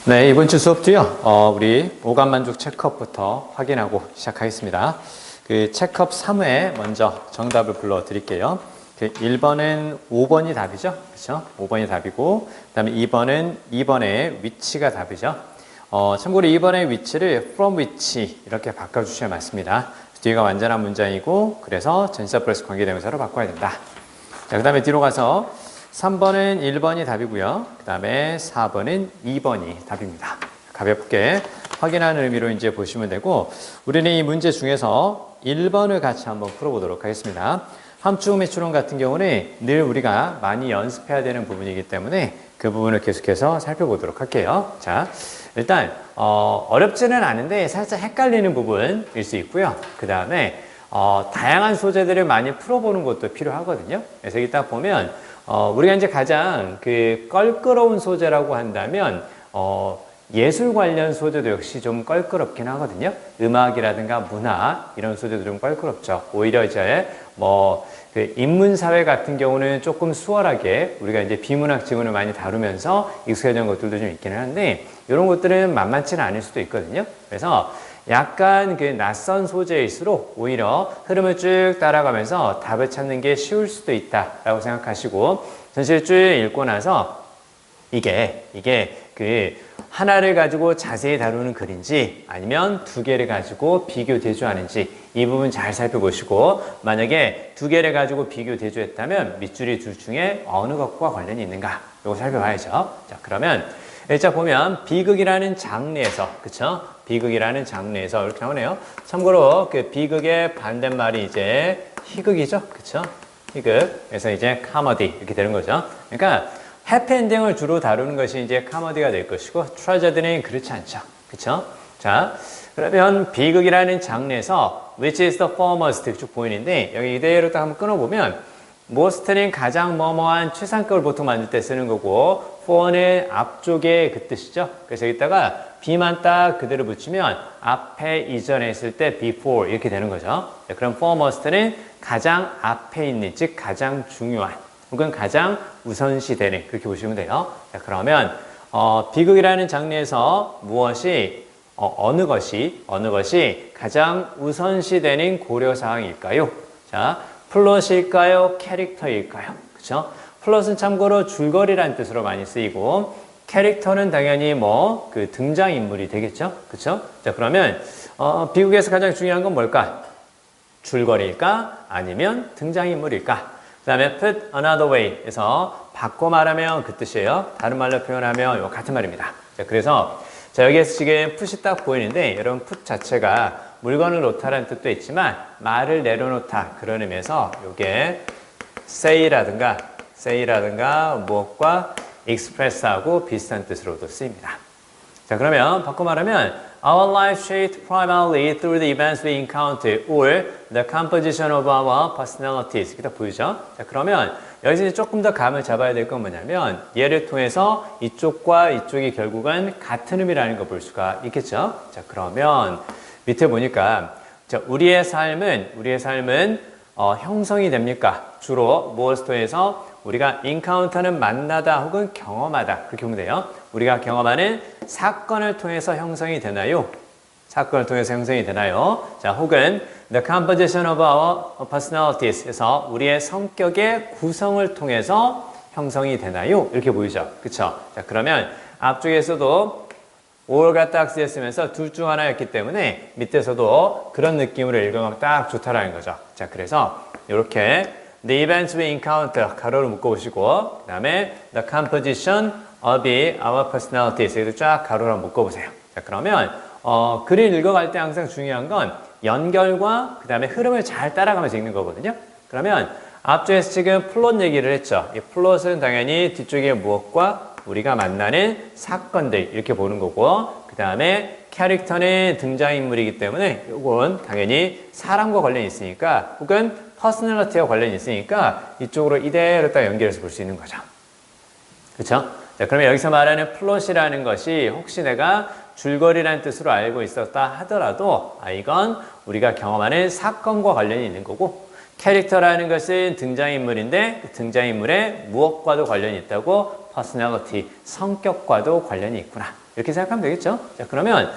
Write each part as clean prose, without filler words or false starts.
네, 이번 주 수업도요. 우리 오감만족 체크업부터 확인하고 시작하겠습니다. 그 체크업 3회 먼저 정답을 불러 드릴게요. 그 1번은 5번이 답이죠. 그렇죠? 5번이 답이고 그다음에 2번은 2번의 위치가 답이죠. 참고로 2번의 위치를 from which 이렇게 바꿔 주셔야 맞습니다. 뒤가 완전한 문장이고 그래서 전치사 플러스 관계대명사로 바꿔야 된다. 자, 그다음에 뒤로 가서 3번은 1번이 답이고요. 그 다음에 4번은 2번이 답입니다. 가볍게 확인하는 의미로 이제 보시면 되고, 우리는 이 문제 중에서 1번을 같이 한번 풀어보도록 하겠습니다. 함축 매추론 같은 경우는 늘 우리가 많이 연습해야 되는 부분이기 때문에 그 부분을 계속해서 살펴보도록 할게요. 자, 일단 어렵지는 않은데 살짝 헷갈리는 부분일 수 있고요. 그 다음에 다양한 소재들을 많이 풀어보는 것도 필요하거든요. 그래서 여기 딱 보면 우리가 이제 가장 껄끄러운 소재라고 한다면 예술 관련 소재도 역시 좀 껄끄럽긴 하거든요. 음악이라든가 문화 이런 소재도 좀 껄끄럽죠. 오히려 이제 인문사회 같은 경우는 조금 수월하게 우리가 이제 비문학 지문을 많이 다루면서 익숙해진 것들도 좀 있기는 한데 이런 것들은 만만치는 않을 수도 있거든요. 그래서 약간 낯선 소재일수록 오히려 흐름을 쭉 따라가면서 답을 찾는 게 쉬울 수도 있다라고 생각하시고 전체를 쭉 읽고 나서 이게 하나를 가지고 자세히 다루는 글인지 아니면 두 개를 가지고 비교 대조하는지 이 부분 잘 살펴보시고 만약에 두 개를 가지고 비교 대조했다면 밑줄이 둘 중에 어느 것과 관련이 있는가 이거 살펴봐야죠. 자, 그러면 일단 보면 비극이라는 장르에서 그쵸? 비극이라는 장르에서 이렇게 나오네요. 참고로 비극의 반대말이 이제 희극이죠. 그쵸? 희극. 그래서 이제 카머디 이렇게 되는 거죠. 그러니까 해피엔딩을 주로 다루는 것이 이제 카머디가 될 것이고 트라제디는 그렇지 않죠. 그쵸? 자, 그러면 비극이라는 장르에서 which is the foremost 쭉 보이는데 여기 이대로 딱 한번 끊어보면 most는 가장 뭐뭐한 최상급을 보통 만들 때 쓰는 거고 for는 앞쪽에 그 뜻이죠. 그래서 여기다가 be만 딱 그대로 붙이면 앞에 이전에 있을 때 before 이렇게 되는 거죠. 그럼 foremost는 가장 앞에 있는 즉 가장 중요한 혹은 가장 우선시되는 그렇게 보시면 돼요. 자, 그러면 비극이라는 장르에서 무엇이 어느 것이 가장 우선시되는 고려사항일까요? 자, 플롯일까요? 캐릭터일까요? 그렇죠? 플롯은 참고로 줄거리라는 뜻으로 많이 쓰이고 캐릭터는 당연히 등장인물이 되겠죠? 그렇죠? 자, 그러면 비극에서 가장 중요한 건 뭘까? 줄거리일까? 아니면 등장인물일까? 그 다음에 put another way에서 바꿔 말하면 그 뜻이에요. 다른 말로 표현하면 요 같은 말입니다. 자, 그래서 여기에서 지금 put이 딱 보이는데 여러분 put 자체가 물건을 놓다라는 뜻도 있지만 말을 내려놓다 그런 의미에서 요게 say라든가 무엇과 express하고 비슷한 뜻으로도 쓰입니다. 자, 그러면 바꿔 말하면 Our life shaped primarily through the events we encounter or the composition of our personalities. 이렇게 딱 보이죠? 자, 그러면 여기서 조금 더 감을 잡아야 될 건 뭐냐면 얘를 통해서 이쪽과 이쪽이 결국은 같은 의미라는 걸 볼 수가 있겠죠? 자, 그러면 밑에 보니까 자, 우리의 삶은 형성이 됩니까? 주로 무엇을 통해서 우리가 encounter는 만나다 혹은 경험하다 그렇게 보면 돼요. 우리가 경험하는 사건을 통해서 형성이 되나요? 사건을 통해서 형성이 되나요? 자, 혹은 the composition of our personalities에서 우리의 성격의 구성을 통해서 형성이 되나요? 이렇게 보이죠. 그쵸? 자, 그러면 앞쪽에서도 or가 딱 쓰였으면서 둘 중 하나였기 때문에 밑에서도 그런 느낌으로 읽으면 딱 좋다라는 거죠. 자, 그래서 이렇게 The events we encounter 가로로 묶어보시고 그 다음에 The composition of our personalities 여기도 쫙 가로로 묶어보세요. 자, 그러면 글을 읽어갈 때 항상 중요한 건 연결과 그 다음에 흐름을 잘 따라가면서 읽는 거거든요. 그러면 앞쪽에서 지금 플롯 얘기를 했죠. 이 플롯은 당연히 뒤쪽에 무엇과 우리가 만나는 사건들 이렇게 보는 거고 그 다음에 캐릭터는 등장인물이기 때문에 이건 당연히 사람과 관련이 있으니까 혹은 퍼스널리티와 관련이 있으니까 이쪽으로 이대로 딱 연결해서 볼 수 있는 거죠. 그렇죠? 자, 그러면 여기서 말하는 플롯이라는 것이 혹시 내가 줄거리라는 뜻으로 알고 있었다 하더라도 이건 우리가 경험하는 사건과 관련이 있는 거고 캐릭터라는 것은 등장인물인데 그 등장인물의 무엇과도 관련이 있다고 personality, 성격과도 관련이 있구나. 이렇게 생각하면 되겠죠? 자, 그러면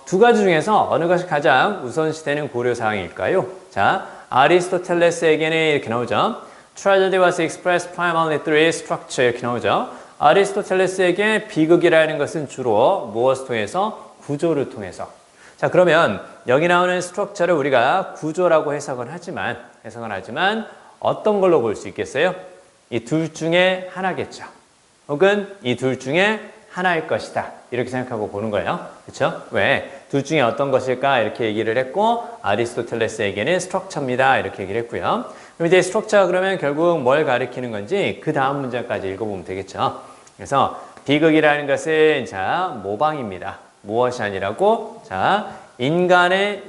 두 가지 중에서 어느 것이 가장 우선시되는 고려사항일까요? 자, 아리스토텔레스에게는 이렇게 나오죠. Tragedy was expressed primarily through structure 이렇게 나오죠. 아리스토텔레스에게 비극이라는 것은 주로 무엇을 통해서? 구조를 통해서. 자, 그러면 여기 나오는 스트럭처를 우리가 구조라고 해석은 하지만 어떤 걸로 볼 수 있겠어요? 이 둘 중에 하나겠죠. 혹은 이 둘 중에 하나일 것이다. 이렇게 생각하고 보는 거예요. 그렇죠? 왜? 둘 중에 어떤 것일까? 이렇게 얘기를 했고 아리스토텔레스에게는 스트럭처입니다. 이렇게 얘기를 했고요. 그럼 이제 스트럭처가 그러면 결국 뭘 가리키는 건지 그 다음 문장까지 읽어보면 되겠죠. 그래서 비극이라는 것은 자 모방입니다. 무엇이 아니라고? 자 인간이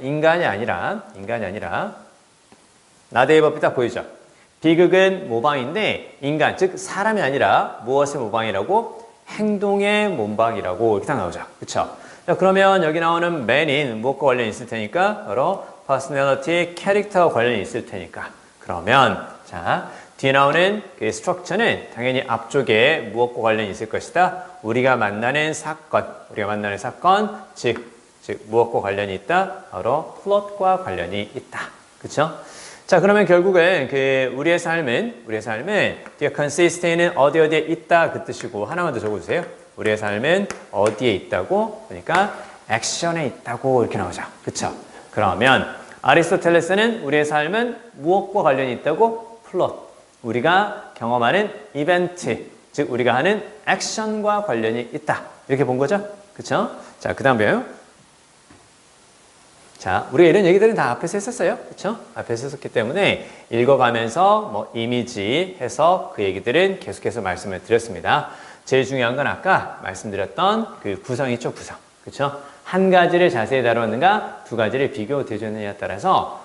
아니라 나대의 법이 딱 보이죠. 비극은 모방인데 인간 즉 사람이 아니라 무엇의 모방이라고? 행동의 모방이라고 이렇게 딱 나오죠. 그렇죠? 자, 그러면 여기 나오는 man인 무엇과 관련이 있을 테니까 바로 personality, 캐릭터와 관련이 있을 테니까 그러면 자 뒤에 나오는 그 structure는 당연히 앞쪽에 무엇과 관련이 있을 것이다. 우리가 만나는 사건, 즉 무엇과 관련이 있다. 바로 plot과 관련이 있다. 그렇죠? 자, 그러면 결국은 그 우리의 삶은 뒤에 consist는 어디에 있다 그 뜻이고 하나만 더 적어주세요. 우리의 삶은 어디에 있다고? 그러니까 액션에 있다고 이렇게 나오죠. 그렇죠? 그러면 아리스토텔레스는 우리의 삶은 무엇과 관련이 있다고? 플롯. 우리가 경험하는 이벤트, 즉 우리가 하는 액션과 관련이 있다. 이렇게 본 거죠? 그렇죠? 자, 그 다음에요. 자, 우리가 이런 얘기들은 다 앞에서 했었어요. 그렇죠? 앞에서 했었기 때문에 읽어가면서 뭐 이미지, 해석 그 얘기들은 계속해서 말씀을 드렸습니다. 제일 중요한 건 아까 말씀드렸던 그 구성 있죠, 구성. 그렇죠? 한 가지를 자세히 다뤘는가, 두 가지를 비교 대조느냐에 따라서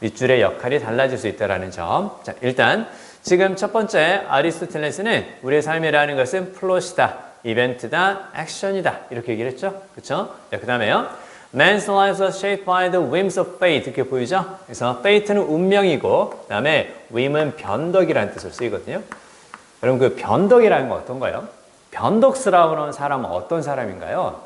밑줄의 역할이 달라질 수 있다는 점. 자, 일단 지금 첫 번째 아리스토텔레스는 우리의 삶이라는 것은 플롯이다, 이벤트다, 액션이다 이렇게 얘기를 했죠. 그렇죠? 자, 그 다음에요. Man's lives are shaped by the whims of fate 이렇게 보이죠? 그래서 fate는 운명이고 그 다음에 whim은 변덕이라는 뜻으로 쓰이거든요. 그럼 그 변덕이라는 건 어떤가요? 변덕스러운 사람은 어떤 사람인가요?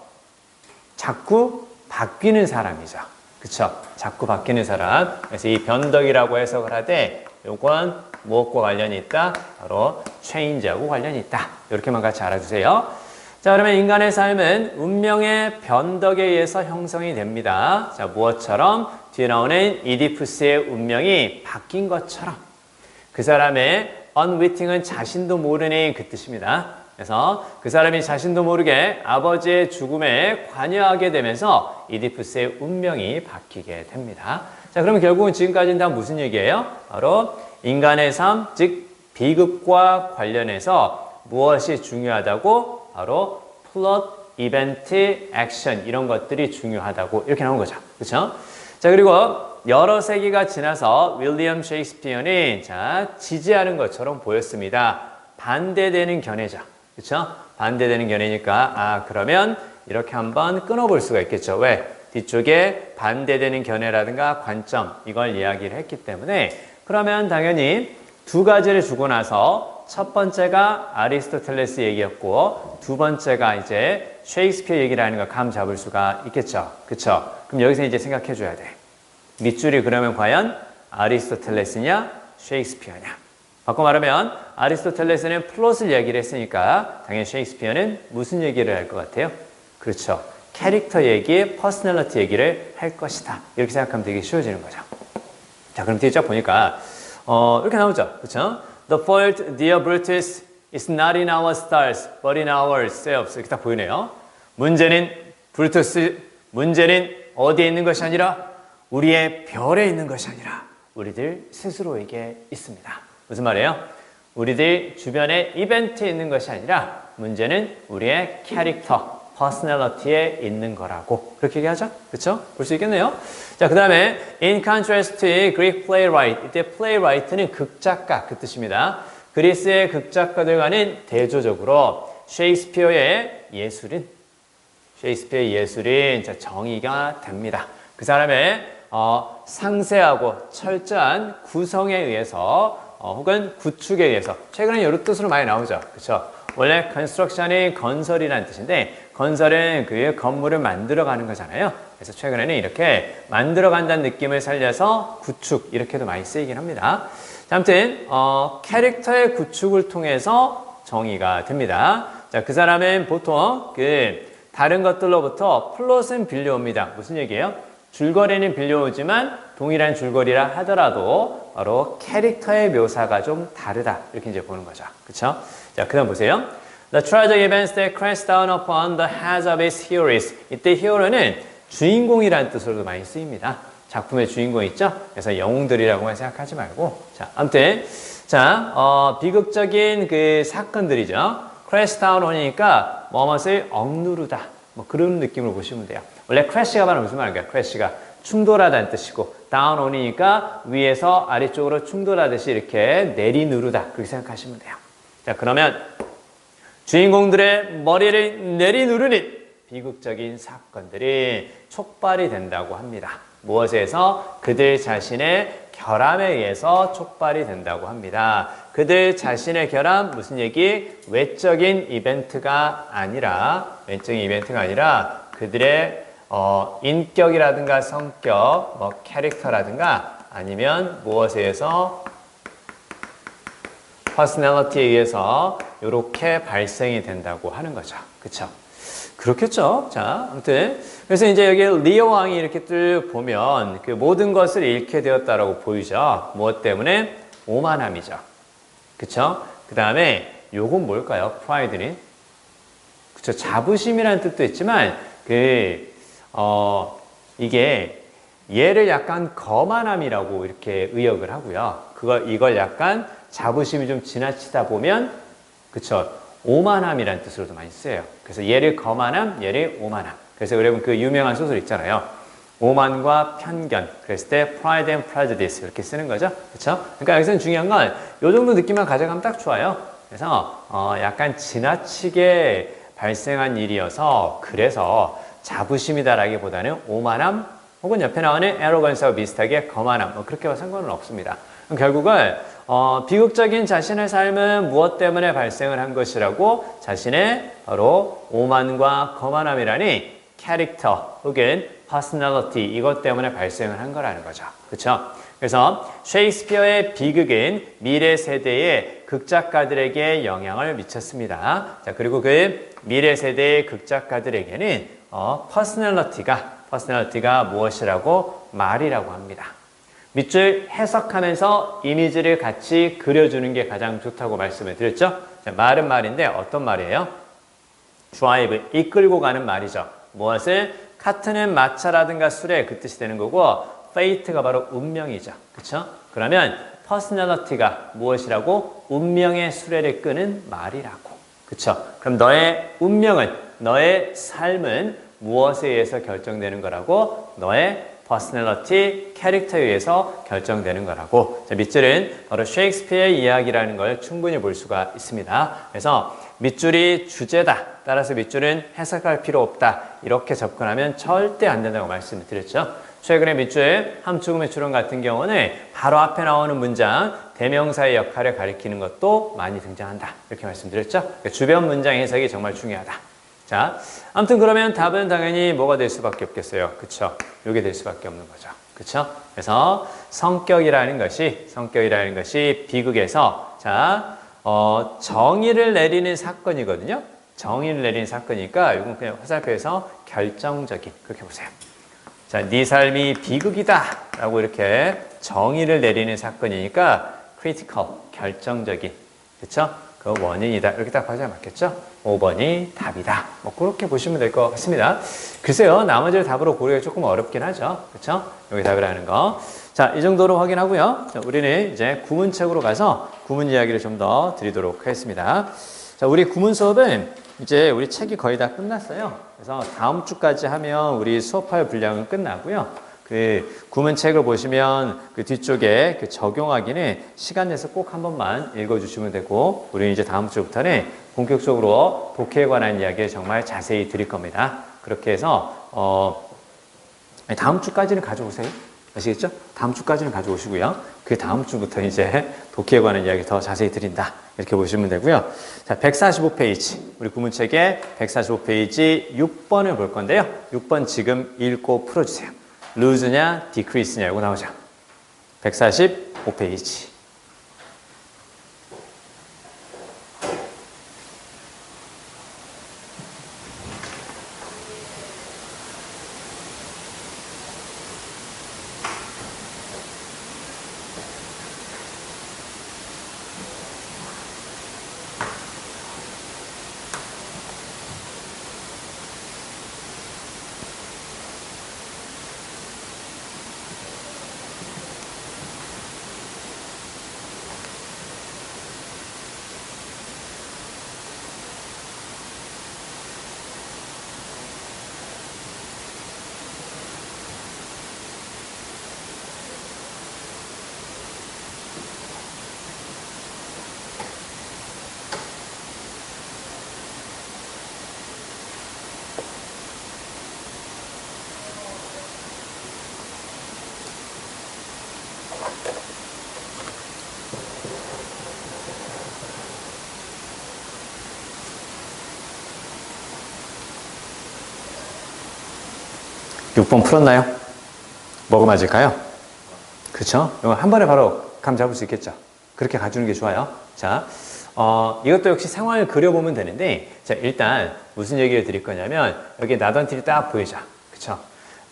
자꾸 바뀌는 사람이죠. 그쵸? 자꾸 바뀌는 사람. 그래서 이 변덕이라고 해석을 하되 요건 무엇과 관련이 있다? 바로 change하고 관련이 있다. 이렇게만 같이 알아주세요. 자, 그러면 인간의 삶은 운명의 변덕에 의해서 형성이 됩니다. 자, 무엇처럼? 뒤에 나오는 이디푸스의 운명이 바뀐 것처럼. 그 사람의 unwitting은 자신도 모르는 그 뜻입니다. 그래서 그 사람이 자신도 모르게 아버지의 죽음에 관여하게 되면서 이디푸스의 운명이 바뀌게 됩니다. 자, 그러면 결국은 지금까지는 다 무슨 얘기예요? 바로 인간의 삶, 즉 비극과 관련해서 무엇이 중요하다고? 바로 플롯, 이벤트, 액션 이런 것들이 중요하다고 이렇게 나온 거죠. 그렇죠? 자, 그리고 여러 세기가 지나서 윌리엄 셰익스피어는 자, 지지하는 것처럼 보였습니다. 반대되는 견해죠. 그렇죠? 반대되는 견해니까 그러면 이렇게 한번 끊어볼 수가 있겠죠. 왜? 뒤쪽에 반대되는 견해라든가 관점 이걸 이야기를 했기 때문에 그러면 당연히 두 가지를 주고 나서 첫 번째가 아리스토텔레스 얘기였고 두 번째가 이제 셰익스피어 얘기라는 걸 감 잡을 수가 있겠죠. 그렇죠? 그럼 여기서 이제 생각해 줘야 돼. 밑줄이 그러면 과연 아리스토텔레스냐 셰익스피어냐. 바꿔 말하면 아리스토텔레스는 플롯을 얘기를 했으니까 당연히 셰익스피어는 무슨 얘기를 할 것 같아요? 그렇죠. 캐릭터 얘기, 퍼스널리티 얘기를 할 것이다. 이렇게 생각하면 되게 쉬워지는 거죠. 자, 그럼 뒤에 쫙 보니까 이렇게 나오죠. 그렇죠? The fault, dear Brutus, is not in our stars, but in ourselves. 이렇게 딱 보이네요. 문제는 어디에 있는 것이 아니라 우리의 별에 있는 것이 아니라 우리들 스스로에게 있습니다. 무슨 말이에요? 우리들 주변의 이벤트에 있는 것이 아니라 문제는 우리의 캐릭터, 퍼스널리티에 있는 거라고 그렇게 얘기하죠? 그렇죠? 볼 수 있겠네요. 자, 그 다음에 in contrast to Greek playwright 이때 playwright는 극작가 그 뜻입니다. 그리스의 극작가들과는 대조적으로 셰익스피어의 예술은 자, 정의가 됩니다. 그 사람의 상세하고 철저한 구성에 의해서 혹은 구축에 의해서 최근에 이런 뜻으로 많이 나오죠. 그렇죠? 원래 construction이 건설이라는 뜻인데 건설은 그 건물을 만들어가는 거잖아요. 그래서 최근에는 이렇게 만들어간다는 느낌을 살려서 구축 이렇게도 많이 쓰이긴 합니다. 자, 아무튼 캐릭터의 구축을 통해서 정의가 됩니다. 자, 그 사람은 보통 그 다른 것들로부터 플롯은 빌려옵니다. 무슨 얘기예요? 줄거리는 빌려오지만 동일한 줄거리라 하더라도 바로 캐릭터의 묘사가 좀 다르다. 이렇게 이제 보는 거죠. 그렇죠? 자, 그다음 보세요. The tragic events that crash down upon the heads of its heroes. 이때 hero는 주인공이라는 뜻으로도 많이 쓰입니다. 작품의 주인공 있죠? 그래서 영웅들이라고만 생각하지 말고. 자, 아무튼 자, 비극적인 그 사건들이죠. crash down 오니까 뭐뭇을 억누르다. 뭐 그런 느낌으로 보시면 돼요. 원래 crash가 바로 무슨 말인가요? crash가 충돌하다는 뜻이고 down 오니까 위에서 아래쪽으로 충돌하듯이 이렇게 내리누르다. 그렇게 생각하시면 돼요. 자, 그러면 주인공들의 머리를 내리누르는 비극적인 사건들이 촉발이 된다고 합니다. 무엇에서? 그들 자신의 결함에 의해서 촉발이 된다고 합니다. 그들 자신의 결함, 무슨 얘기? 외적인 이벤트가 아니라 그들의 인격이라든가 성격, 뭐 캐릭터라든가 아니면 무엇에 의해서 퍼스널리티에 의해서 이렇게 발생이 된다고 하는 거죠. 그렇죠? 그렇겠죠. 자, 아무튼 그래서 이제 여기 리오 왕이 이렇게 쭉 보면 그 모든 것을 잃게 되었다라고 보이죠. 무엇 때문에? 오만함이죠. 그렇죠? 그 다음에 요건 뭘까요? 프라이드는 그렇죠. 자부심이라는 뜻도 있지만 이게 얘를 약간 거만함이라고 이렇게 의역을 하고요. 이걸 약간 자부심이 좀 지나치다 보면 그쵸 오만함이라는 뜻으로도 많이 쓰여요. 그래서 얘를 거만함, 얘를 오만함. 그래서 여러분 그 유명한 소설 있잖아요. 오만과 편견. 그랬을 때 pride and prejudice 이렇게 쓰는 거죠. 그렇죠? 그러니까 여기서는 중요한 건 이 정도 느낌만 가져가면 딱 좋아요. 그래서 약간 지나치게 발생한 일이어서 그래서 자부심이다라기보다는 오만함 혹은 옆에 나오는 arrogance와 비슷하게 거만함 뭐 그렇게 상관은 없습니다. 결국은 비극적인 자신의 삶은 무엇 때문에 발생을 한 것이라고 자신의 바로 오만과 거만함이라니 캐릭터 혹은 퍼스널리티 이것 때문에 발생을 한 거라는 거죠. 그렇죠? 그래서 셰익스피어의 비극은 미래 세대의 극작가들에게 영향을 미쳤습니다. 자, 그리고 그 미래 세대의 극작가들에게는 퍼스널리티가 무엇이라고 말이라고 합니다. 밑줄 해석하면서 이미지를 같이 그려주는 게 가장 좋다고 말씀을 드렸죠. 자, 말은 말인데 어떤 말이에요? drive, 이끌고 가는 말이죠. 무엇을? 카트는 마차라든가 수레 그 뜻이 되는 거고 fate가 바로 운명이죠. 그렇죠? 그러면 personality가 무엇이라고? 운명의 수레를 끄는 말이라고. 그렇죠? 그럼 너의 운명은, 너의 삶은 무엇에 의해서 결정되는 거라고? 너의 퍼스널리티, 캐릭터에 의해서 결정되는 거라고. 자, 밑줄은 바로 셰익스피어의 이야기라는 걸 충분히 볼 수가 있습니다. 그래서 밑줄이 주제다. 따라서 밑줄은 해석할 필요 없다. 이렇게 접근하면 절대 안 된다고 말씀을 드렸죠. 최근에 밑줄, 함축음의 추론 같은 경우는 바로 앞에 나오는 문장, 대명사의 역할을 가리키는 것도 많이 등장한다. 이렇게 말씀드렸죠. 그러니까 주변 문장 해석이 정말 중요하다. 자, 아무튼 그러면 답은 당연히 뭐가 될 수밖에 없겠어요. 그쵸? 요게 될 수밖에 없는 거죠. 그쵸? 그래서 성격이라는 것이 비극에서 자, 정의를 내리는 사건이거든요. 정의를 내리는 사건이니까 이건 그냥 화살표에서 결정적인 그렇게 보세요. 자, 네 삶이 비극이다 라고 이렇게 정의를 내리는 사건이니까 critical, 결정적인. 그쵸? 그 원인이다. 이렇게 딱 봐줘야 맞겠죠? 5번이 답이다. 뭐 그렇게 보시면 될 것 같습니다. 글쎄요. 나머지를 답으로 고르기가 조금 어렵긴 하죠. 그렇죠? 여기 답이라는 거. 자, 이 정도로 확인하고요. 자, 우리는 이제 구문책으로 가서 구문 이야기를 좀 더 드리도록 하겠습니다. 자, 우리 구문 수업은 이제 우리 책이 거의 다 끝났어요. 그래서 다음 주까지 하면 우리 수업할 분량은 끝나고요. 그 구문책을 보시면 그 뒤쪽에 그 적용하기는 시간 내서 꼭 한 번만 읽어주시면 되고 우리 이제 다음 주부터는 본격적으로 독해에 관한 이야기를 정말 자세히 드릴 겁니다. 그렇게 해서 다음 주까지는 가져오세요. 아시겠죠? 다음 주까지는 가져오시고요. 그 다음 주부터 이제 독해에 관한 이야기 더 자세히 드린다. 이렇게 보시면 되고요. 자, 145페이지. 우리 구문책의 145페이지 6번을 볼 건데요. 6번 지금 읽고 풀어주세요. lose냐, decrease냐 이거 나오죠. 145페이지. 6번 풀었나요? 뭐가 맞을까요? 그렇죠? 이거 한 번에 바로 감 잡을 수 있겠죠? 그렇게 가주는 게 좋아요. 자, 이것도 역시 상황을 그려보면 되는데, 자, 일단 무슨 얘기를 드릴 거냐면, 여기 not until이 딱 보이죠? 그쵸?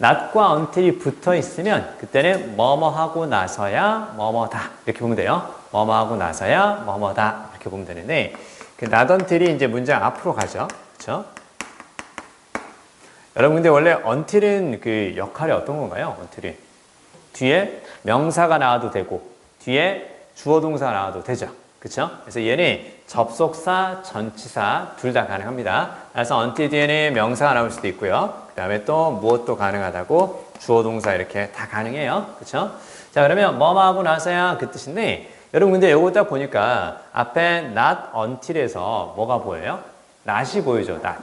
not과 until이 붙어 있으면, 그때는 뭐뭐 하고 나서야 뭐뭐다. 이렇게 보면 돼요. 뭐뭐 하고 나서야 뭐뭐다. 이렇게 보면 되는데, 그 not until이 이제 문장 앞으로 가죠. 그쵸? 여러분, 근데 원래 until은 그 역할이 어떤 건가요? until은 뒤에 명사가 나와도 되고 뒤에 주어 동사가 나와도 되죠. 그렇죠? 그래서 얘는 접속사, 전치사 둘 다 가능합니다. 그래서 until 뒤에는 명사가 나올 수도 있고요. 그 다음에 또 무엇도 가능하다고 주어 동사 이렇게 다 가능해요. 그렇죠? 자, 그러면 뭐뭐 하고 나서야 그 뜻인데, 여러분 근데 요거 딱 보니까 앞에 not until에서 뭐가 보여요? not이 보이죠. not.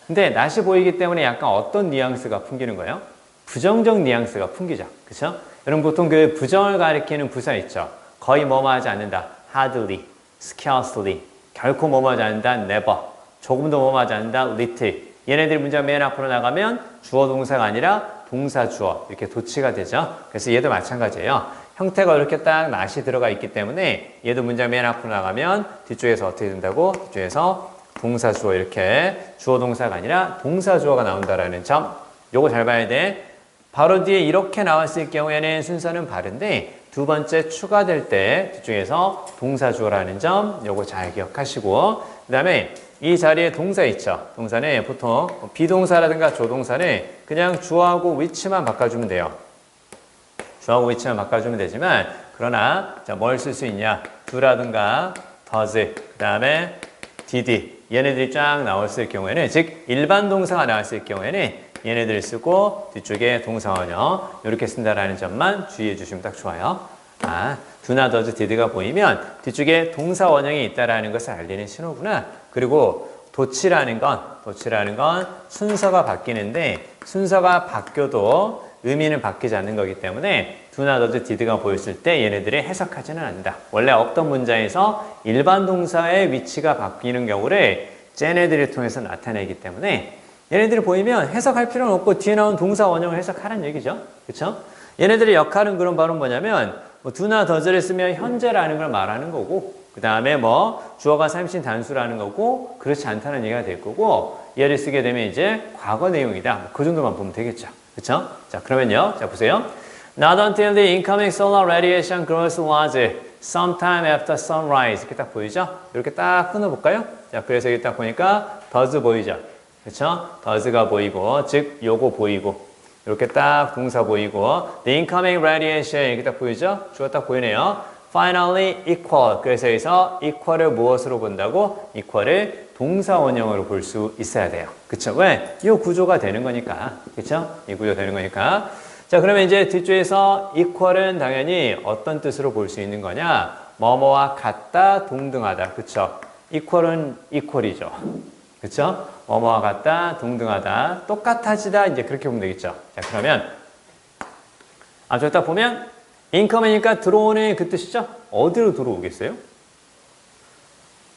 근데 not이 보이기 때문에 약간 어떤 뉘앙스가 풍기는 거예요? 부정적 뉘앙스가 풍기죠. 그렇죠? 여러분 보통 그 부정을 가리키는 부사 있죠. 거의 뭐뭐 하지 않는다. hardly, scarcely, 결코 뭐뭐 하지 않는다. never, 조금도 뭐뭐 하지 않는다. little. 얘네들이 문장 맨 앞으로 나가면 주어 동사가 아니라 동사 주어 이렇게 도치가 되죠. 그래서 얘도 마찬가지예요. 형태가 이렇게 딱 not이 들어가 있기 때문에 얘도 문장 맨 앞으로 나가면 뒤쪽에서 어떻게 된다고? 뒤쪽에서 동사 주어 이렇게 주어 동사가 아니라 동사 주어가 나온다라는 점, 요거 잘 봐야 돼. 바로 뒤에 이렇게 나왔을 경우에는 순서는 바른데 두 번째 추가될 때 뒤쪽에서 동사 주어라는 점, 요거 잘 기억하시고, 그 다음에 이 자리에 동사 있죠. 동사는 보통 비동사라든가 조동사는 그냥 주어하고 위치만 바꿔주면 돼요. 주어하고 위치만 바꿔주면 되지만, 그러나 자, 뭘 쓸 수 있냐? do라든가 does, 그 다음에 did, 얘네들이 쫙 나왔을 경우에는, 즉 일반 동사가 나왔을 경우에는 얘네들을 쓰고 뒤쪽에 동사 원형 이렇게 쓴다라는 점만 주의해 주시면 딱 좋아요. do나 does, did가 보이면 뒤쪽에 동사 원형이 있다라는 것을 알리는 신호구나. 그리고 도치라는 건 순서가 바뀌는데 순서가 바뀌어도 의미는 바뀌지 않는 거기 때문에 do나 does, did가 보였을 때 얘네들이 해석하지는 않는다. 원래 없던 문장에서 일반 동사의 위치가 바뀌는 경우를 쟤네들을 통해서 나타내기 때문에 얘네들이 보이면 해석할 필요는 없고 뒤에 나온 동사 원형을 해석하라는 얘기죠. 그렇죠? 얘네들의 역할은 그럼 바로 뭐냐면 do나 does를 쓰면 현재라는 걸 말하는 거고, 그 다음에 뭐 주어가 삼신 단수라는 거고, 그렇지 않다는 얘기가 될 거고, 얘를 쓰게 되면 이제 과거 내용이다. 그 정도만 보면 되겠죠. 그렇죠? 자, 그러면요. 자, 보세요. Not until the incoming solar radiation grows large, sometime after sunrise. 이렇게 딱 보이죠? 이렇게 딱 끊어볼까요? 자, 그래서 여기 딱 보니까 does 보이죠? 그렇죠? does가 보이고, 즉 요거 보이고, 이렇게 딱 동사 보이고, the incoming radiation 이렇게 딱 보이죠? 주어 딱 보이네요. Finally equal. 그래서 여기서 equal을 무엇으로 본다고? equal을 동사 원형으로 볼 수 있어야 돼요. 그쵸? 왜? 이 구조가 되는 거니까. 그쵸? 이 구조 되는 거니까. 자, 그러면 이제 뒤쪽에서 equal은 당연히 어떤 뜻으로 볼 수 있는 거냐? 뭐뭐와 같다, 동등하다. 그쵸? equal은 equal이죠. 그쵸? 뭐뭐와 같다, 동등하다, 똑같아지다. 이제 그렇게 보면 되겠죠. 자, 그러면 저기 딱 보면 incoming이니까 들어오는 그 뜻이죠? 어디로 들어오겠어요?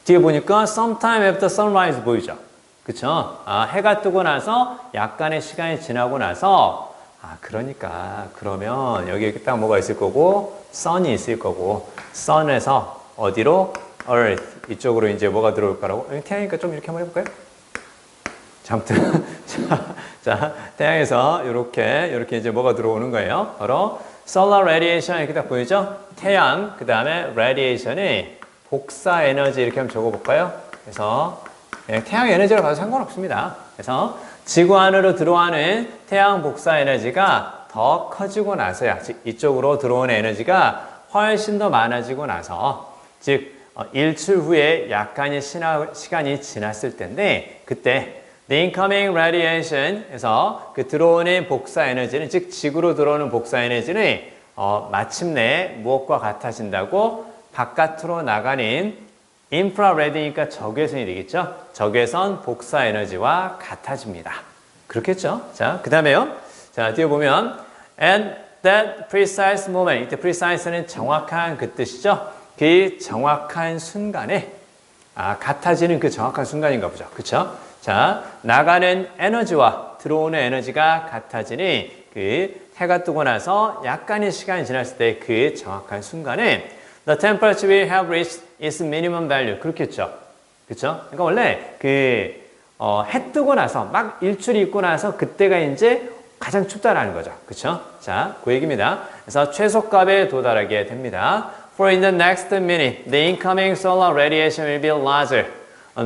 뒤에 보니까 sometime after sunrise 보이죠? 그쵸? 해가 뜨고 나서 약간의 시간이 지나고 나서 그러니까 그러면 여기 이렇게 딱 뭐가 있을 거고 sun이 있을 거고 sun에서 어디로? earth 이쪽으로 이제 뭐가 들어올 거라고? 태양이니까 좀 이렇게 한번 해볼까요? 자, 아무튼 자, 태양에서 이렇게 이제 뭐가 들어오는 거예요? 바로 solar radiation 이렇게 딱 보이죠? 태양 그 다음에 radiation이 복사 에너지 이렇게 한번 적어볼까요? 그래서 태양 에너지로 봐도 상관없습니다. 그래서 지구 안으로 들어가는 태양 복사 에너지가 더 커지고 나서야 즉 이쪽으로 들어오는 에너지가 훨씬 더 많아지고 나서 즉 일출 후에 약간의 시간이 지났을 텐데 그때 the incoming radiation에서 그 들어오는 복사 에너지는 즉 지구로 들어오는 복사 에너지는 마침내 무엇과 같아진다고 바깥으로 나가는 인프라레드니까 적외선이 되겠죠. 적외선 복사 에너지와 같아집니다. 그렇겠죠. 자, 그 다음에요. 자, 뒤에 보면 and that precise moment 이때 precise는 정확한 그 뜻이죠. 그 정확한 순간에 같아지는 그 정확한 순간인가 보죠. 그렇죠? 자, 나가는 에너지와 들어오는 에너지가 같아지니 그 해가 뜨고 나서 약간의 시간이 지났을 때 그 정확한 순간에 the temperature will have reached its minimum value. 그렇겠죠. 그렇죠? 그러니까 원래 해 뜨고 나서 막 일출이 있고 나서 그때가 이제 가장 춥다라는 거죠. 그렇죠? 자, 그 얘기입니다. 그래서 최소값에 도달하게 됩니다. For in the next minute, the incoming solar radiation will be larger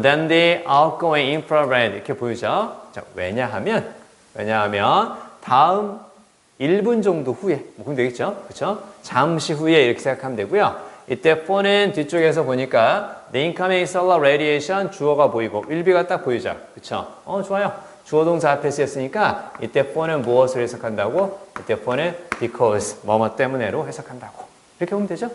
than the outgoing infrared. 이렇게 보이죠? 자, 왜냐하면 다음 1분 정도 후에, 그럼 되겠죠? 그렇죠? 잠시 후에 이렇게 생각하면 되고요. 이때 for는 뒤쪽에서 보니까 the incoming solar radiation 주어가 보이고 will be가 딱 보이죠? 그렇죠? 좋아요. 주어 동사 앞에 쓰였으니까 이때 for는 무엇을 해석한다고? 이때 for는 because, 뭐뭐 때문에로 해석한다고. 이렇게 보면 되죠?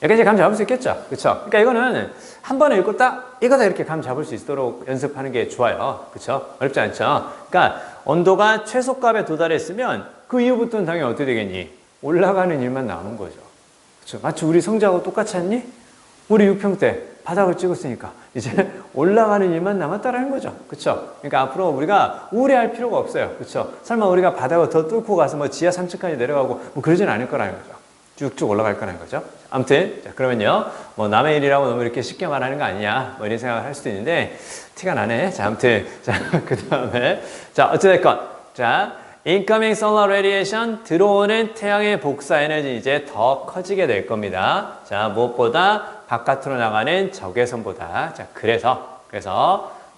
여기까지 감 잡을 수 있겠죠? 그쵸? 그러니까 이거는 한 번에 읽고 딱 이거다 이렇게 감 잡을 수 있도록 연습하는 게 좋아요. 그쵸? 어렵지 않죠? 그러니까 온도가 최소값에 도달했으면 그 이후부터는 당연히 어떻게 되겠니? 올라가는 일만 남은 거죠. 그쵸? 마치 우리 성자하고 똑같지 않니? 우리 6평 때 바닥을 찍었으니까 이제 올라가는 일만 남았다라는 거죠. 그쵸? 그러니까 앞으로 우리가 우려할 필요가 없어요. 그쵸? 설마 우리가 바닥을 더 뚫고 가서 뭐 지하 3층까지 내려가고 뭐 그러진 않을 거라는 거죠. 쭉쭉 올라갈 거라는 거죠. 아무튼 자, 그러면요. 뭐 남의 일이라고 너무 이렇게 쉽게 말하는 거 아니냐 뭐 이런 생각을 할 수도 있는데 티가 나네. 자, 아무튼 자, 그다음에 자, 어찌됐건 자, incoming solar radiation 들어오는 태양의 복사 에너지 이제 더 커지게 될 겁니다. 자, 무엇보다 바깥으로 나가는 적외선보다. 자, 그래서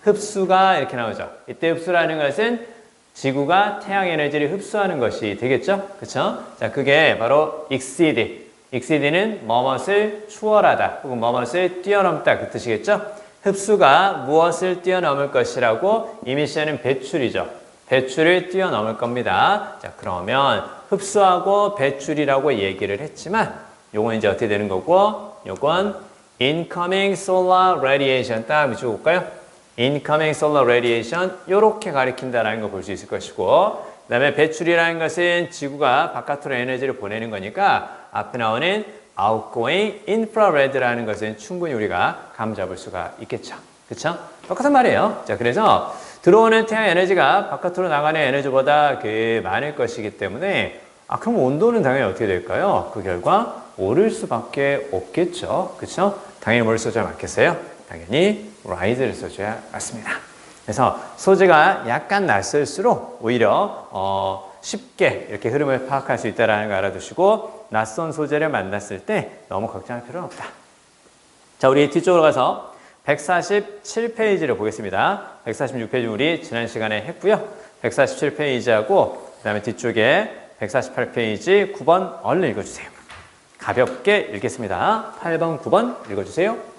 흡수가 이렇게 나오죠. 이때 흡수라는 것은 지구가 태양 에너지를 흡수하는 것이 되겠죠? 그쵸? 자, 그게 바로 exceed. exceed는 뭐뭇을 추월하다 혹은 뭐뭇을 뛰어넘다 그 뜻이겠죠? 흡수가 무엇을 뛰어넘을 것이라고 emission은 배출이죠. 배출을 뛰어넘을 겁니다. 자, 그러면 흡수하고 배출이라고 얘기를 했지만 요건 이제 어떻게 되는 거고 요건 incoming solar radiation 딱 밑줄 볼까요? incoming solar radiation 이렇게 가리킨다라는 걸 볼 수 있을 것이고 그 다음에 배출이라는 것은 지구가 바깥으로 에너지를 보내는 거니까 앞에 나오는 outgoing infrared라는 것은 충분히 우리가 감 잡을 수가 있겠죠. 그쵸? 똑같은 말이에요. 자, 그래서 들어오는 태양 에너지가 바깥으로 나가는 에너지보다 많을 것이기 때문에 그럼 온도는 당연히 어떻게 될까요? 그 결과 오를 수밖에 없겠죠. 그쵸? 당연히 뭘 써줘야 맞겠어요? 당연히 rise를 써줘야 맞습니다. 그래서 소재가 약간 낯설수록 오히려 쉽게 이렇게 흐름을 파악할 수 있다는 거 알아두시고 낯선 소재를 만났을 때 너무 걱정할 필요는 없다. 자, 우리 뒤쪽으로 가서 147페이지를 보겠습니다. 146페이지 우리 지난 시간에 했고요. 147페이지하고 그 다음에 뒤쪽에 148페이지 9번 얼른 읽어주세요. 가볍게 읽겠습니다. 8번, 9번 읽어주세요.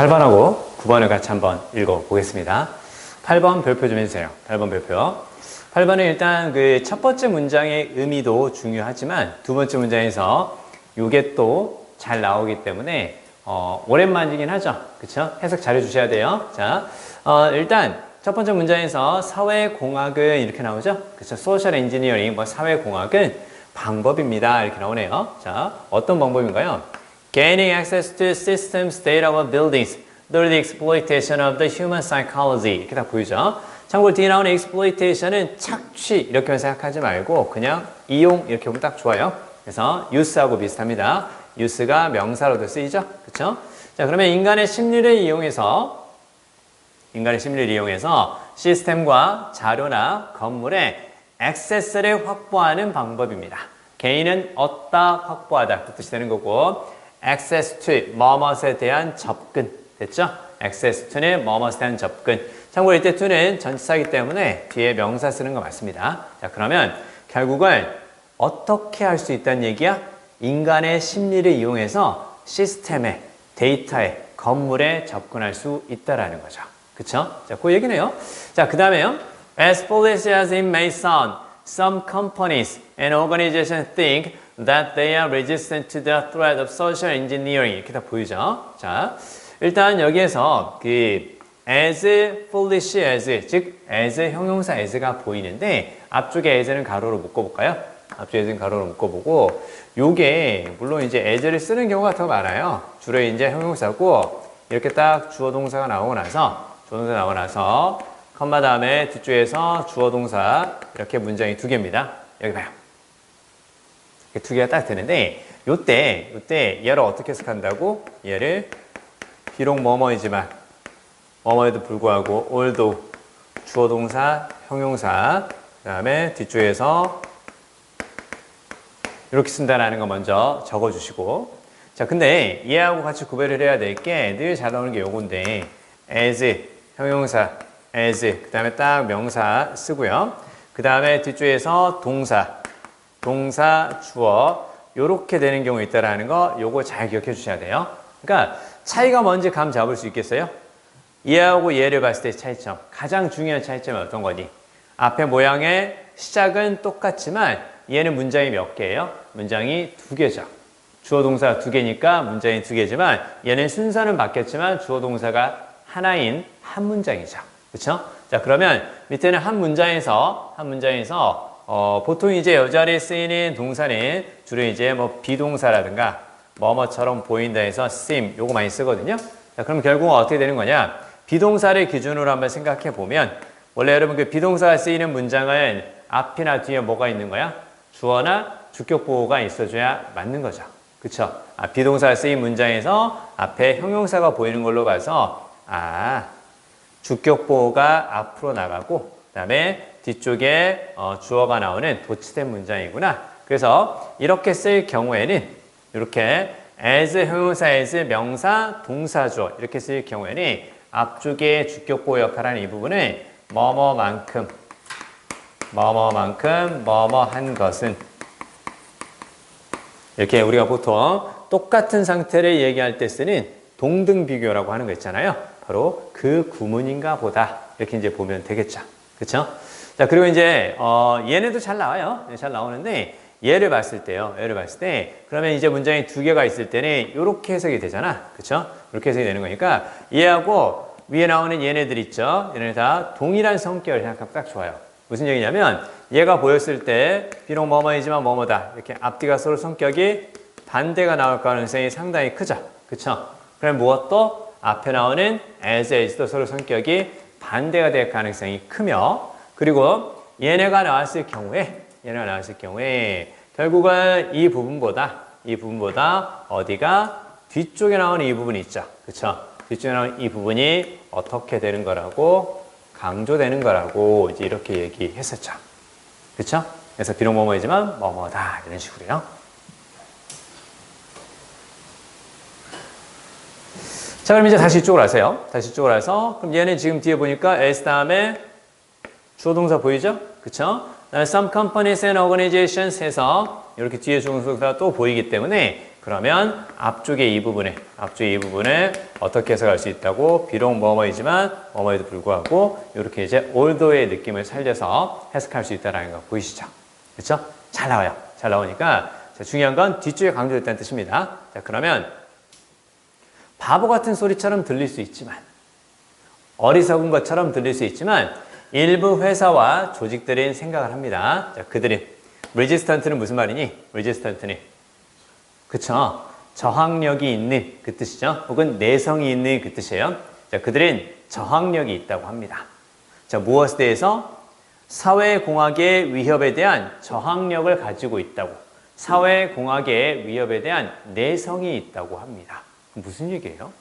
8번하고 9번을 같이 한번 읽어보겠습니다. 8번 별표 좀 해주세요. 8번 별표. 8번은 일단 그 첫 번째 문장의 의미도 중요하지만 두 번째 문장에서 이게 또 잘 나오기 때문에 오랜만이긴 하죠. 그쵸? 해석 잘 해주셔야 돼요. 자, 일단 첫 번째 문장에서 사회공학은 이렇게 나오죠. 그쵸? 소셜 엔지니어링, 뭐 사회공학은 방법입니다. 이렇게 나오네요. 자, 어떤 방법인가요? Gaining access to systems, data of buildings through the exploitation of the human psychology. 이렇게 다 보이죠? 참고로 뒤에 나오는 exploitation은 착취 이렇게 생각하지 말고 그냥 이용 이렇게 보면 딱 좋아요. 그래서 use하고 비슷합니다. use가 명사로도 쓰이죠? 그쵸? 자, 그러면 인간의 심리를 이용해서 시스템과 자료나 건물에 액세스를 확보하는 방법입니다. 개인은 얻다, 확보하다 그 뜻이 되는 거고 access to, 뭐뭇에 대한 접근 됐죠? access to는 뭐뭇에 대한 접근. 참고로 이때 to는 전치사이기 때문에 뒤에 명사 쓰는 거 맞습니다. 자, 그러면 결국은 어떻게 할 수 있다는 얘기야? 인간의 심리를 이용해서 시스템에, 데이터에, 건물에 접근할 수 있다라는 거죠. 그쵸? 자, 그 얘기네요. 자, 그 다음에요. As foolish as it may sound, some companies and organizations think that they are resistant to the threat of social engineering. 이렇게 다 보이죠? 자, 일단 여기에서 그 as foolish as, 즉 as 형용사 as가 보이는데 앞쪽에 as는 가로로 묶어볼까요? 앞쪽에 as는 가로로 묶어보고 요게 물론 이제 as를 쓰는 경우가 더 많아요. 주로 이제 형용사고 이렇게 딱 주어 동사가 나오고 나서 컴마 다음에 뒤쪽에서 주어 동사 이렇게 문장이 두 개입니다. 여기 봐요. 이렇게 두 개가 딱 되는데 요때 얘를 어떻게 해석한다고? 얘를 비록 뭐뭐이지만 뭐뭐에도 불구하고 although 주어 동사 형용사 그 다음에 뒤쪽에서 이렇게 쓴다라는 거 먼저 적어주시고 자 근데 얘하고 같이 구별을 해야 될 게 늘 잘 나오는 게 요건데 as 형용사 as 그 다음에 딱 명사 쓰고요 그 다음에 뒤쪽에서 동사 주어 요렇게 되는 경우 있다라는 거 요거 잘 기억해 주셔야 돼요. 그러니까 차이가 뭔지 감 잡을 수 있겠어요? 얘하고 얘를 봤을 때 차이점 가장 중요한 차이점은 어떤 거니? 앞에 모양의 시작은 똑같지만 얘는 문장이 몇 개예요? 문장이 두 개죠. 주어 동사가 두 개니까 문장이 두 개지만 얘는 순서는 바뀌었지만 주어 동사가 하나인 한 문장이죠. 그렇죠? 자 그러면 밑에는 한 문장에서 보통 이제 여자리에 쓰이는 동사는 주로 이제 뭐 비동사라든가 뭐뭐처럼 보인다 해서 seem 요거 많이 쓰거든요. 자 그럼 결국은 어떻게 되는 거냐? 비동사를 기준으로 한번 생각해 보면 원래 여러분 그 비동사가 쓰이는 문장은 앞이나 뒤에 뭐가 있는 거야? 주어나 주격 보호가 있어줘야 맞는 거죠. 그쵸? 비동사가 쓰인 문장에서 앞에 형용사가 보이는 걸로 봐서 주격 보호가 앞으로 나가고 그 다음에 뒤쪽에 주어가 나오는 도치된 문장이구나. 그래서 이렇게 쓸 경우에는 이렇게 as 형용사 as 명사 동사 주어 이렇게 쓸 경우에는 앞쪽에 주격 보호 역할하는 이 부분을 뭐뭐만큼 뭐뭐한 것은 이렇게 우리가 보통 똑같은 상태를 얘기할 때 쓰는 동등 비교라고 하는 거 있잖아요. 바로 그 구문인가 보다 이렇게 이제 보면 되겠죠. 그렇죠? 자 그리고 이제 얘네도 잘 나와요. 잘 나오는데 얘를 봤을 때 그러면 이제 문장이 두 개가 있을 때는 이렇게 해석이 되잖아. 그렇죠? 이렇게 해석이 되는 거니까 얘하고 위에 나오는 얘네들 있죠. 얘네들 다 동일한 성격을 생각하면 딱 좋아요. 무슨 얘기냐면 얘가 보였을 때 비록 뭐뭐이지만 뭐뭐다 이렇게 앞뒤가 서로 성격이 반대가 나올 가능성이 상당히 크죠. 그렇죠? 그럼 무엇도 앞에 나오는 as도 서로 성격이 반대가 될 가능성이 크며 그리고 얘네가 나왔을 경우에 결국은 이 부분보다 어디가 뒤쪽에 나오는 이 부분이 있죠. 그렇죠? 뒤쪽에 나오는 이 부분이 어떻게 되는 거라고 강조되는 거라고 이제 이렇게 얘기했었죠. 그렇죠? 그래서 비록 뭐뭐이지만 뭐뭐다 이런 식으로요. 자 그럼 이제 다시 이쪽으로 하세요. 그럼 얘는 지금 뒤에 보니까 as 다음에 주어 동사 보이죠? 그쵸? Some companies and organizations 해서 이렇게 뒤에 주어 동사가 또 보이기 때문에 그러면 앞쪽의 이 부분에 어떻게 해석할 수 있다고? 비록 뭐뭐이지만 뭐뭐에도 불구하고 이렇게 이제 although의 느낌을 살려서 해석할 수 있다는 거 보이시죠? 그렇죠? 잘 나와요. 잘 나오니까 자, 중요한 건 뒤쪽에 강조됐다는 뜻입니다. 자, 그러면 바보 같은 소리처럼 들릴 수 있지만 어리석은 것처럼 들릴 수 있지만 일부 회사와 조직들은 생각을 합니다. 자, 그들은 resistant는 무슨 말이니? resistant는 그쵸? 저항력이 있는 그 뜻이죠. 혹은 내성이 있는 그 뜻이에요. 자, 그들은 저항력이 있다고 합니다. 자, 무엇에 대해서? 사회공학의 위협에 대한 저항력을 가지고 있다고. 사회공학의 위협에 대한 내성이 있다고 합니다. 무슨 얘기예요?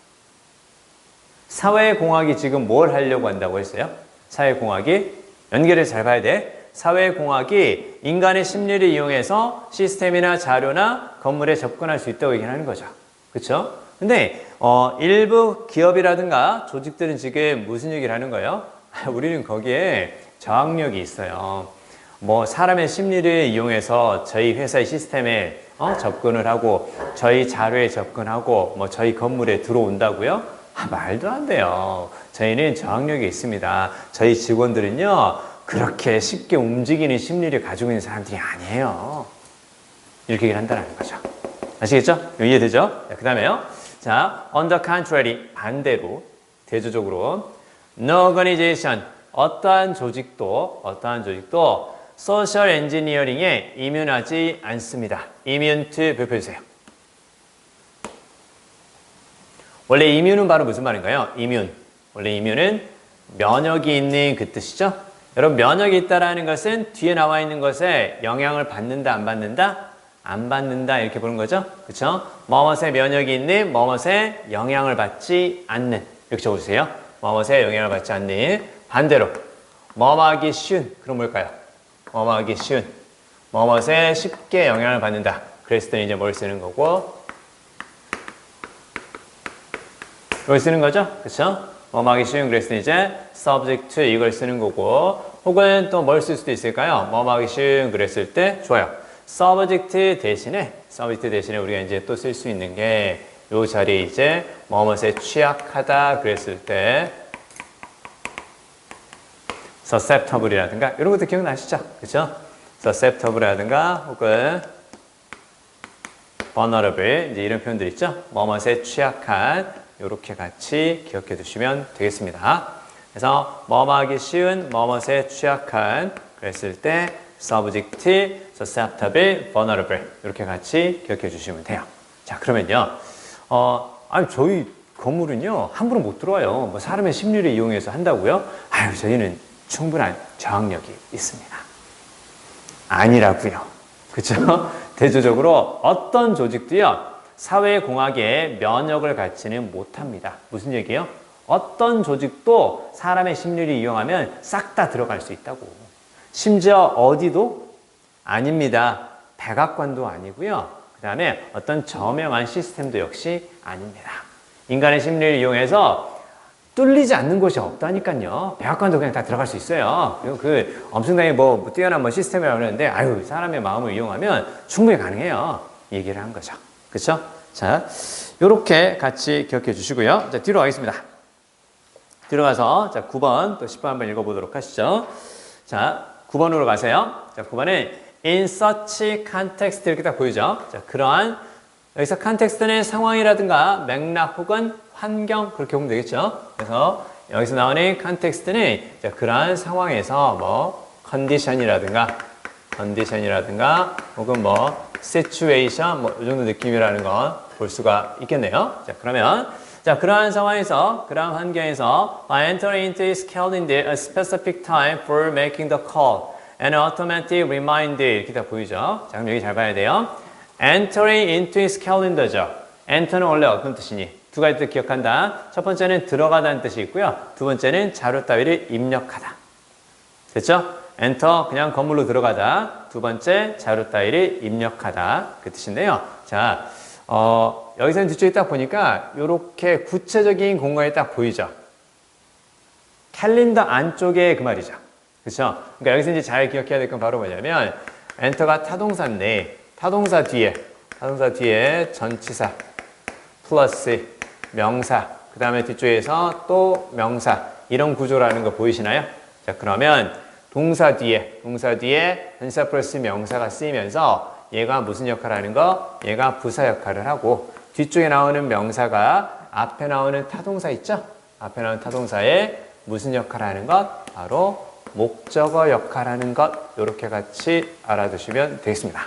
사회공학이 지금 뭘 하려고 한다고 했어요? 사회공학이 연결을 잘 봐야 돼. 사회공학이 인간의 심리를 이용해서 시스템이나 자료나 건물에 접근할 수 있다고 얘기하는 거죠. 그렇죠? 근데 일부 기업이라든가 조직들은 지금 무슨 얘기를 하는 거예요? 우리는 거기에 저항력이 있어요. 뭐 사람의 심리를 이용해서 저희 회사의 시스템에 접근을 하고 저희 자료에 접근하고 뭐 저희 건물에 들어온다고요? 말도 안 돼요. 저희는 저항력이 있습니다. 저희 직원들은요 그렇게 쉽게 움직이는 심리를 가지고 있는 사람들이 아니에요. 이렇게 얘기를 한다는 거죠. 아시겠죠? 이해되죠? 그 다음에요. 자, on the contrary, 반대로, 대조적으로, no organization, 어떠한 조직도 social engineering에 이면하지 않습니다. immune to 발표해주세요. 원래 immune은 바로 무슨 말인가요? immune. 원래 immune은 면역이 있는 그 뜻이죠? 여러분 면역이 있다라는 것은 뒤에 나와 있는 것에 영향을 받는다 안 받는다? 안 받는다 이렇게 보는 거죠. 그렇죠? 뭐뭇에 면역이 있는 뭐뭇에 영향을 받지 않는 이렇게 적어주세요. 뭐뭇에 영향을 받지 않는 반대로 뭐뭐하기 쉬운 그럼 뭘까요? 뭐뭐하기 쉬운 뭐뭇에 쉽게 영향을 받는다. 그랬을 때는 이제 뭘 쓰는 거고 이걸 쓰는 거죠. 그렇죠? 뭐뭐하기 쉬운 그랬을 때 이제 subject to 이걸 쓰는 거고 혹은 또 뭘 쓸 수도 있을까요? 뭐뭐하기 쉬운 그랬을 때 좋아요. subject 대신에 우리가 이제 또 쓸 수 있는 게 이 자리에 이제 뭐뭐에 취약하다 그랬을 때 susceptible이라든가 이런 것도 기억나시죠? 그렇죠? susceptible이라든가 혹은 vulnerable 이제 이런 표현들 있죠? 뭐뭐에 취약한 이렇게 같이 기억해 두시면 되겠습니다. 그래서 뭐뭐하기 쉬운, 뭐뭐에 취약한 그랬을 때 subject, susceptible, vulnerable 이렇게 같이 기억해 주시면 돼요. 자, 그러면요. 아니 저희 건물은요 함부로 못 들어와요. 뭐 사람의 심리를 이용해서 한다고요? 아유 저희는 충분한 저항력이 있습니다. 아니라고요. 그렇죠? 대조적으로 어떤 조직도요. 사회공학에 면역을 갖지는 못합니다. 무슨 얘기예요? 어떤 조직도 사람의 심리를 이용하면 싹 다 들어갈 수 있다고. 심지어 어디도 아닙니다. 백악관도 아니고요. 그 다음에 어떤 저명한 시스템도 역시 아닙니다. 인간의 심리를 이용해서 뚫리지 않는 곳이 없다니까요. 백악관도 그냥 다 들어갈 수 있어요. 그리고 그 엄청나게 뭐 뛰어난 뭐 시스템이라고 하는데 아유 사람의 마음을 이용하면 충분히 가능해요. 얘기를 한 거죠. 그렇죠? 자, 요렇게 같이 기억해 주시고요. 자, 뒤로 가겠습니다. 뒤로 가서 자, 9번 또 10번 한번 읽어보도록 하시죠. 자, 9번으로 가세요. 자, 9번은 in such context 이렇게 딱 보이죠. 자, 그러한 여기서 context는 상황이라든가 맥락 혹은 환경 그렇게 보면 되겠죠. 그래서 여기서 나오는 context는 자, 그러한 상황에서 뭐 condition이라든가 혹은 뭐 situation 뭐 이 정도 느낌이라는 건 볼 수가 있겠네요. 자, 그러면 자, 그러한 상황에서 그러한 환경에서 by entering into his calendar a specific time for making the call and automatic reminder 이렇게 다 보이죠. 자, 그럼 여기 잘 봐야 돼요. entering into his calendar죠. enter는 원래 어떤 뜻이니? 두 가지 뜻 기억한다. 첫 번째는 들어가다는 뜻이 있고요. 두 번째는 자료 따위를 입력하다. 됐죠? enter 그냥 건물로 들어가다. 두 번째 자료 따위를 입력하다. 그 뜻인데요. 자, 여기서는 뒤쪽에 딱 보니까 이렇게 구체적인 공간이 딱 보이죠. 캘린더 안쪽에 그 말이죠. 그렇죠? 그러니까 여기서 이제 잘 기억해야 될 건 바로 뭐냐면 enter가 타동사인데 타동사 뒤에 타동사 뒤에 전치사 플러스 명사, 그 다음에 뒤쪽에서 또 명사, 이런 구조라는 거 보이시나요? 자, 그러면 동사 뒤에 전치사 플러스 명사가 쓰이면서 얘가 무슨 역할을 하는 거? 얘가 부사 역할을 하고, 뒤쪽에 나오는 명사가 앞에 나오는 타동사 있죠? 앞에 나오는 타동사에 무슨 역할을 하는 것? 바로 목적어 역할을 하는 것. 이렇게 같이 알아두시면 되겠습니다.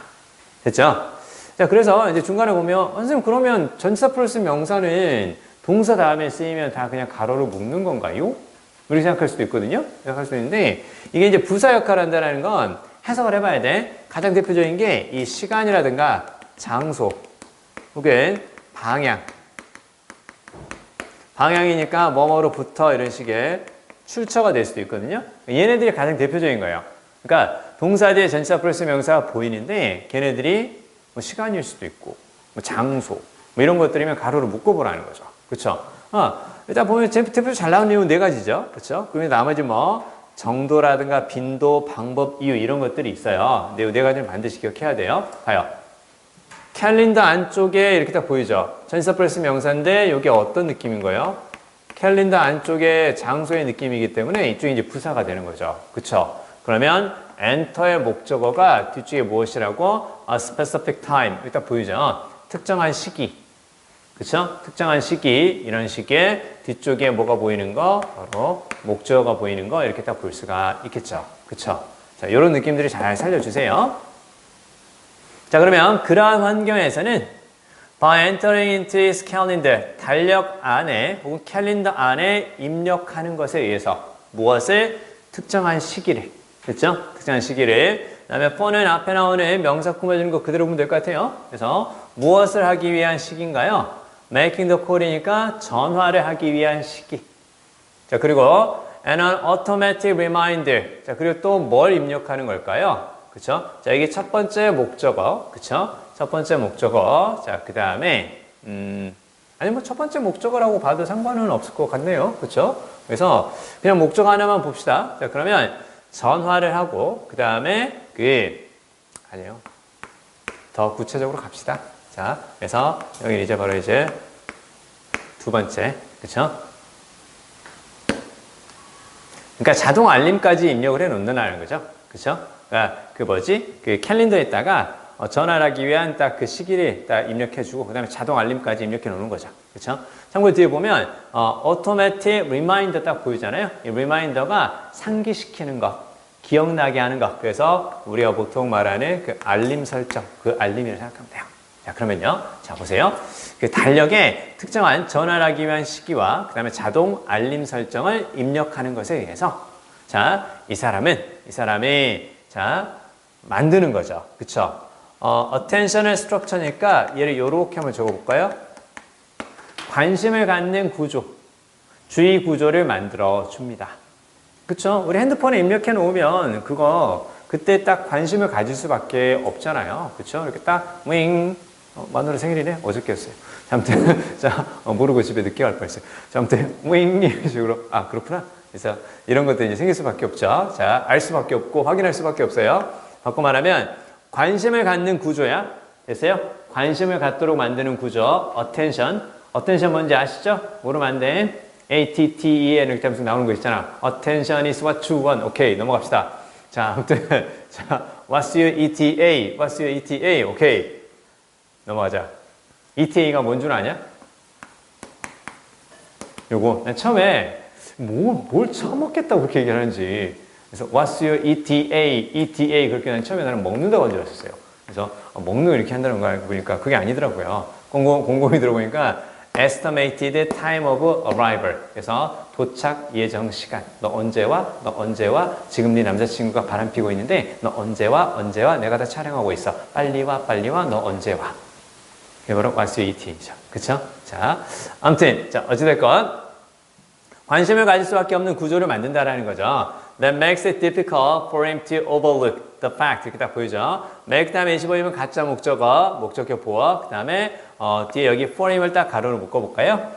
됐죠? 자, 그래서 이제 중간에 보면, 선생님, 그러면 전치사 플러스 명사는 동사 다음에 쓰이면 다 그냥 가로로 묶는 건가요? 이렇게 생각할 수도 있거든요? 생각할 수 있는데, 이게 이제 부사 역할을 한다는 건 해석을 해봐야 돼. 가장 대표적인 게 이 시간이라든가 장소, 혹은 방향이니까 뭐뭐로부터 이런 식의 출처가 될 수도 있거든요. 얘네들이 가장 대표적인 거예요. 그러니까 동사 뒤에 전치사 플러스 명사가 보이는데 걔네들이 뭐 시간일 수도 있고 뭐 장소 뭐 이런 것들이면 가로로 묶어보라는 거죠. 그렇죠? 일단 보면 대표적으로 잘 나온 내용은 네 가지죠. 그렇죠? 그러면 나머지 뭐 정도라든가 빈도, 방법, 이유 이런 것들이 있어요. 네 가지를 반드시 기억해야 돼요. 봐요. 캘린더 안쪽에 이렇게 딱 보이죠? 전치사 플러스 명사인데 이게 어떤 느낌인 거예요? 캘린더 안쪽에 장소의 느낌이기 때문에 이쪽이 이제 부사가 되는 거죠. 그쵸? 그러면 enter의 목적어가 뒤쪽에 무엇이라고? A specific time. 여기 딱 보이죠? 특정한 시기. 그쵸? 특정한 시기. 이런 식의 뒤쪽에 뭐가 보이는 거? 바로 목적어가 보이는 거. 이렇게 딱 볼 수가 있겠죠. 그쵸? 자, 이런 느낌들이 잘 살려주세요. 자, 그러면 그러한 환경에서는 by entering into his calendar, 달력 안에 혹은 캘린더 안에 입력하는 것에 의해서 무엇을? 특정한 시기를. 그렇죠? 특정한 시기를. 그 다음에 for는 앞에 나오는 명사 꾸며주는 거 그대로 보면 될 것 같아요. 그래서 무엇을 하기 위한 시기인가요? making the call이니까 전화를 하기 위한 시기. 자, 그리고 and an automatic reminder. 자, 그리고 또 뭘 입력하는 걸까요? 그쵸? 자, 이게 첫 번째 목적어. 그쵸? 첫 번째 목적어. 자, 그 다음에, 아니, 뭐, 첫 번째 목적어라고 봐도 상관은 없을 것 같네요. 그쵸? 그래서 그냥 목적어 하나만 봅시다. 자, 그러면 전화를 하고, 그 다음에 아니에요. 더 구체적으로 갑시다. 자, 그래서 여기 이제 바로 이제 두 번째. 그쵸? 그러니까 자동 알림까지 입력을 해 놓는다는 거죠. 그쵸? 그 캘린더에다가 전화를 하기 위한 딱 그 시기를 딱 입력해주고, 그 다음에 자동 알림까지 입력해 놓는 거죠. 그쵸? 참고로 뒤에 보면, automatic reminder 딱 보이잖아요. 이 리마인더가 상기시키는 것, 기억나게 하는 것. 그래서 우리가 보통 말하는 그 알림 설정, 그 알림이라고 생각하면 돼요. 자, 그러면요. 자, 보세요. 그 달력에 특정한 전화를 하기 위한 시기와 그 다음에 자동 알림 설정을 입력하는 것에 의해서, 자, 이 사람이 자, 만드는 거죠. 그쵸? attention의 structure니까 얘를 이렇게 한번 적어볼까요? 관심을 갖는 구조, 주의 구조를 만들어 줍니다. 그쵸? 우리 핸드폰에 입력해 놓으면 그때 딱 관심을 가질 수밖에 없잖아요. 그쵸? 이렇게 딱, 마누라 생일이네? 어저께였어요. 아무튼, 자, 모르고 집에 늦게 갈 뻔했어요. 자, 아무튼, 이런 식으로. 아, 그렇구나. 그래서 이런 것들이 이제 생길 수밖에 없죠. 자, 알 수밖에 없고 확인할 수밖에 없어요. 바꿔 말하면 관심을 갖는 구조야. 됐어요? 관심을 갖도록 만드는 구조. attention. attention 뭔지 아시죠? 뭐로 안 돼? ATTEN 이렇게 하면서 나오는 거 있잖아. attention is what you want. 오케이, 넘어갑시다. 자, 아무튼 자, what's your ETA? What's your ETA? 오케이. 넘어가자. ETA가 뭔 줄 아냐? 요거 난 처음에 뭘 처먹겠다고 그렇게 얘기를 하는지. 그래서 what's your ETA? ETA 그렇게 난 처음에 나는 먹는다고 한 줄 알았어요. 그래서 먹는 거 이렇게 한다는 거 알고 보니까 그게 아니더라고요. 곰곰이 들어보니까 estimated time of arrival. 그래서 도착 예정 시간. 너 언제 와? 너 언제 와? 지금 네 남자친구가 바람 피고 있는데 너 언제 와? 언제 와? 내가 다 촬영하고 있어. 빨리 와. 너 언제 와? 이게 바로 what's your ETA죠. 그쵸? 자, 아무튼 자, 어찌됐건 관심을 가질 수밖에 없는 구조를 만든다라는 거죠. That makes it difficult for him to overlook the fact. 이렇게 딱 보이죠. make 다음에 25이면 가짜 목적어, 목적격 보어. 그 다음에 뒤에 여기 for him을 딱 가로로 묶어볼까요?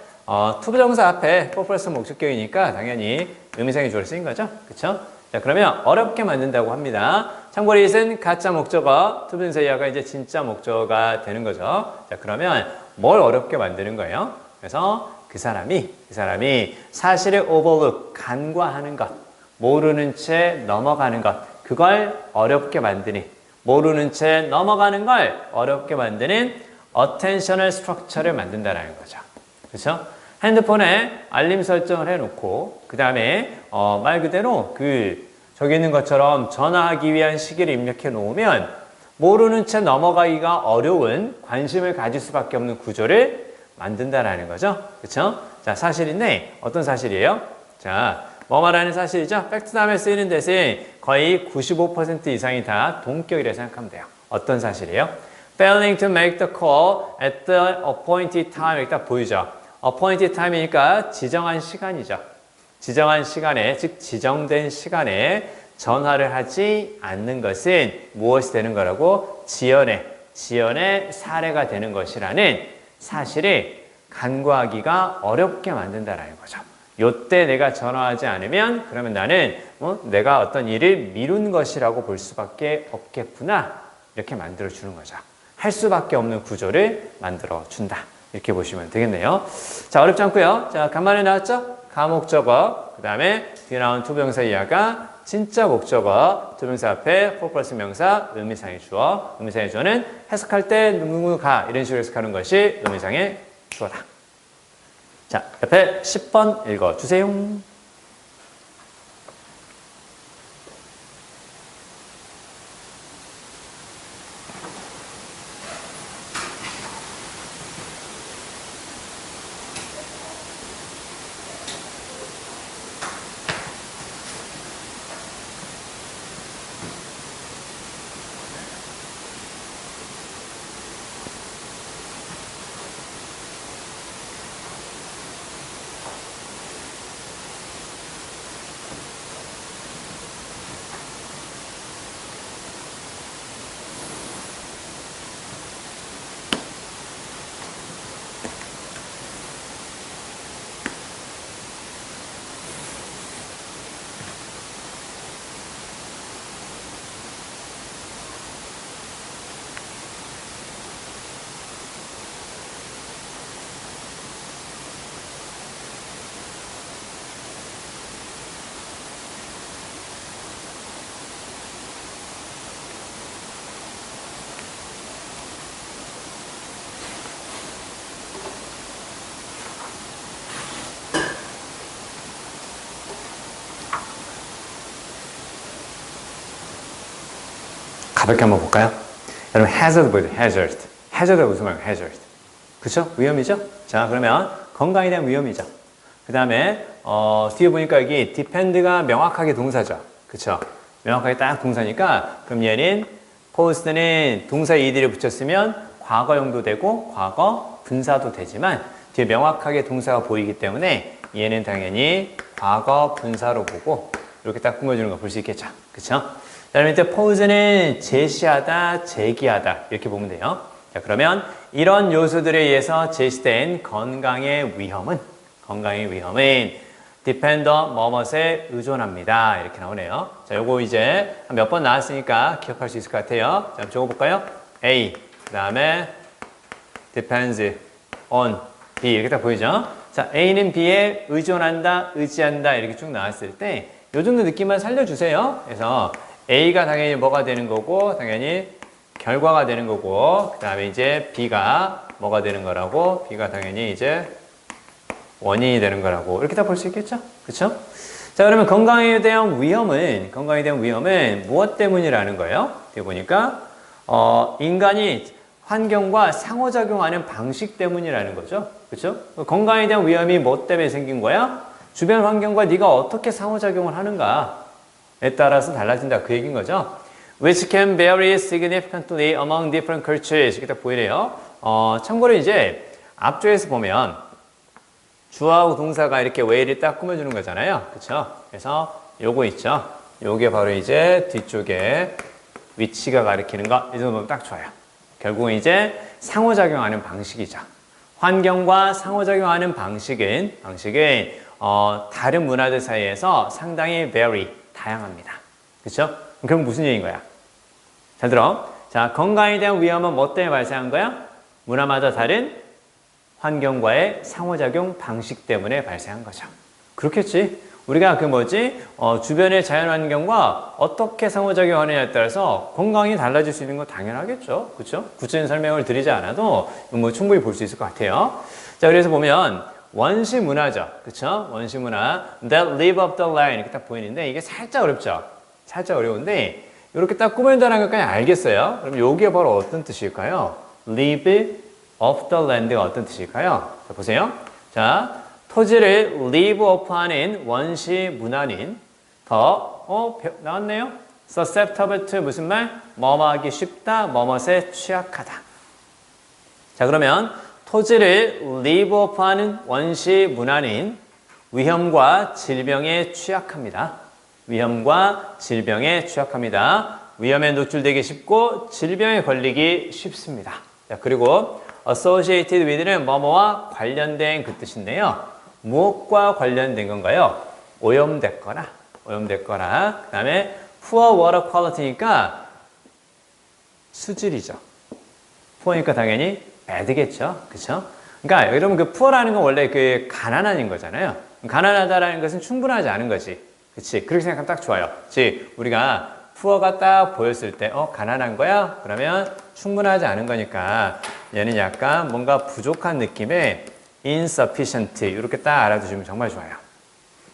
투부정사 앞에 for 플러스 목적격이니까 당연히 의미상의 주어를 쓰인 거죠. 그쵸? 자, 그러면 어렵게 만든다고 합니다. 참고로 이것은 가짜 목적어, 투부정사이하가 이제 진짜 목적어가 되는 거죠. 자, 그러면 뭘 어렵게 만드는 거예요? 그래서 그 사람이 사실을 overlook, 간과하는 것, 모르는 채 넘어가는 것, 그걸 어렵게 만드니, 모르는 채 넘어가는 걸 어렵게 만드는 attentional structure를 만든다는 거죠. 그렇죠? 핸드폰에 알림 설정을 해놓고 그 다음에 말 그대로 저기 있는 것처럼 전화하기 위한 시기를 입력해 놓으면 모르는 채 넘어가기가 어려운 관심을 가질 수밖에 없는 구조를 만든다라는 거죠. 그렇죠? 자, 사실인데 어떤 사실이에요? 자, 뭐 말하는 사실이죠? 팩트 다음에 쓰이는 대신 거의 95% 이상이 다 동격이라고 생각하면 돼요. 어떤 사실이에요? Failing to make the call at the appointed time. 이렇게 딱 보이죠? appointed time이니까 지정한 시간이죠. 지정한 시간에, 즉 지정된 시간에 전화를 하지 않는 것은 무엇이 되는 거라고? 지연의 사례가 되는 것이라는 사실을 간과하기가 어렵게 만든다라는 거죠. 요때 내가 전화하지 않으면 그러면 나는 내가 어떤 일을 미룬 것이라고 볼 수밖에 없겠구나. 이렇게 만들어주는 거죠. 할 수밖에 없는 구조를 만들어준다. 이렇게 보시면 되겠네요. 자, 어렵지 않고요. 자, 간만에 나왔죠? 가목적어, 그 다음에 뒤에 나온 투부정사 이하가 진짜 목적어, 투부정사 앞에 for 플러스 명사, 의미상의 주어, 의미상의 주어는 해석할 때 누구가 이런 식으로 해석하는 것이 의미상의 주어다. 자, 옆에 10번 읽어주세요. 가볍게 한번 볼까요? 여러분, hazard 보여요. hazard. hazard가 무슨 말이에요? hazard. 그쵸? 위험이죠? 자, 그러면 건강에 대한 위험이죠. 그 다음에 뒤에 보니까 여기 depend가 명확하게 동사죠. 그쵸? 명확하게 딱 동사니까 그럼 얘는 pose는 동사 ed를 붙였으면 과거형도 되고 과거 분사도 되지만 뒤에 명확하게 동사가 보이기 때문에 얘는 당연히 과거 분사로 보고 이렇게 딱 꾸며주는 거 볼 수 있겠죠. 그쵸? 자, 그럼 이제 pose는 제시하다, 제기하다 이렇게 보면 돼요. 자, 그러면 이런 요소들에 의해서 제시된 건강의 위험은 depend on 뭐뭇에 의존합니다. 이렇게 나오네요. 자, 요거 이제 몇 번 나왔으니까 기억할 수 있을 것 같아요. 자, 적어볼까요? A, 그 다음에 depends on B 이렇게 딱 보이죠? 자, A는 B에 의존한다, 의지한다 이렇게 쭉 나왔을 때 요 정도 느낌만 살려주세요. 그래서 A가 당연히 뭐가 되는 거고 당연히 결과가 되는 거고 그 다음에 이제 B가 뭐가 되는 거라고 B가 당연히 이제 원인이 되는 거라고 이렇게 다 볼 수 있겠죠? 그쵸? 자, 그러면 건강에 대한 위험은 무엇 때문이라는 거예요? 뒤에 보니까 인간이 환경과 상호작용하는 방식 때문이라는 거죠. 그쵸? 건강에 대한 위험이 뭐 때문에 생긴 거야? 주변 환경과 네가 어떻게 상호작용을 하는가에 따라서 달라진다 그 얘기인 거죠. Which can vary significantly among different cultures 이렇게 딱 보이네요. 참고로 이제 앞쪽에서 보면 주어하고 동사가 이렇게 way를 딱 꾸며주는 거잖아요. 그쵸? 그래서 요거 있죠. 요게 바로 이제 뒤쪽에 위치가 가리키는 거. 이 정도 보면 딱 좋아요. 결국은 이제 상호작용하는 방식이죠. 환경과 상호작용하는 방식은 다른 문화들 사이에서 상당히 vary, 다양합니다. 그쵸? 그럼 무슨 얘기인 거야? 잘 들어. 자, 건강에 대한 위험은 뭐 때문에 발생한 거야? 문화마다 다른 환경과의 상호작용 방식 때문에 발생한 거죠. 그렇겠지. 우리가 주변의 자연환경과 어떻게 상호작용하느냐에 따라서 건강이 달라질 수 있는 건 당연하겠죠. 그렇죠? 구체적인 설명을 드리지 않아도 충분히 볼 수 있을 것 같아요. 자, 그래서 보면 원시 문화죠. 그렇죠? 원시 문화 that live up the land 이렇게 딱 보이는데 이게 살짝 어렵죠. 살짝 어려운데 이렇게 딱 꾸며낸다는 것까지 알겠어요. 그럼 여기가 바로 어떤 뜻일까요? live of the land가 어떤 뜻일까요? 자, 보세요. 자, 토지를 live off 하는 원시 문화는 나왔네요. susceptible to 무슨 말? 뭐뭐하기 쉽다, 뭐뭇에 취약하다. 자, 그러면 토지를 live off 하는 원시 문화는 위험과 질병에 취약합니다. 위험과 질병에 취약합니다. 위험에 노출되기 쉽고 질병에 걸리기 쉽습니다. 자, 그리고 associated with는 뭐뭐와 관련된 그 뜻인데요. 무엇과 관련된 건가요? 오염됐거나, 그 다음에 poor water quality니까 수질이죠. poor니까 당연히 bad겠죠. 그쵸? 그러니까 여러분 그 poor라는 건 원래 그 가난한 거잖아요. 가난하다라는 것은 충분하지 않은 거지. 그치? 그렇게 생각하면 딱 좋아요. 즉, 우리가 poor가 딱 보였을 때, 가난한 거야? 그러면 충분하지 않은 거니까 얘는 약간 뭔가 부족한 느낌의 insufficient 이렇게 딱 알아두시면 정말 좋아요.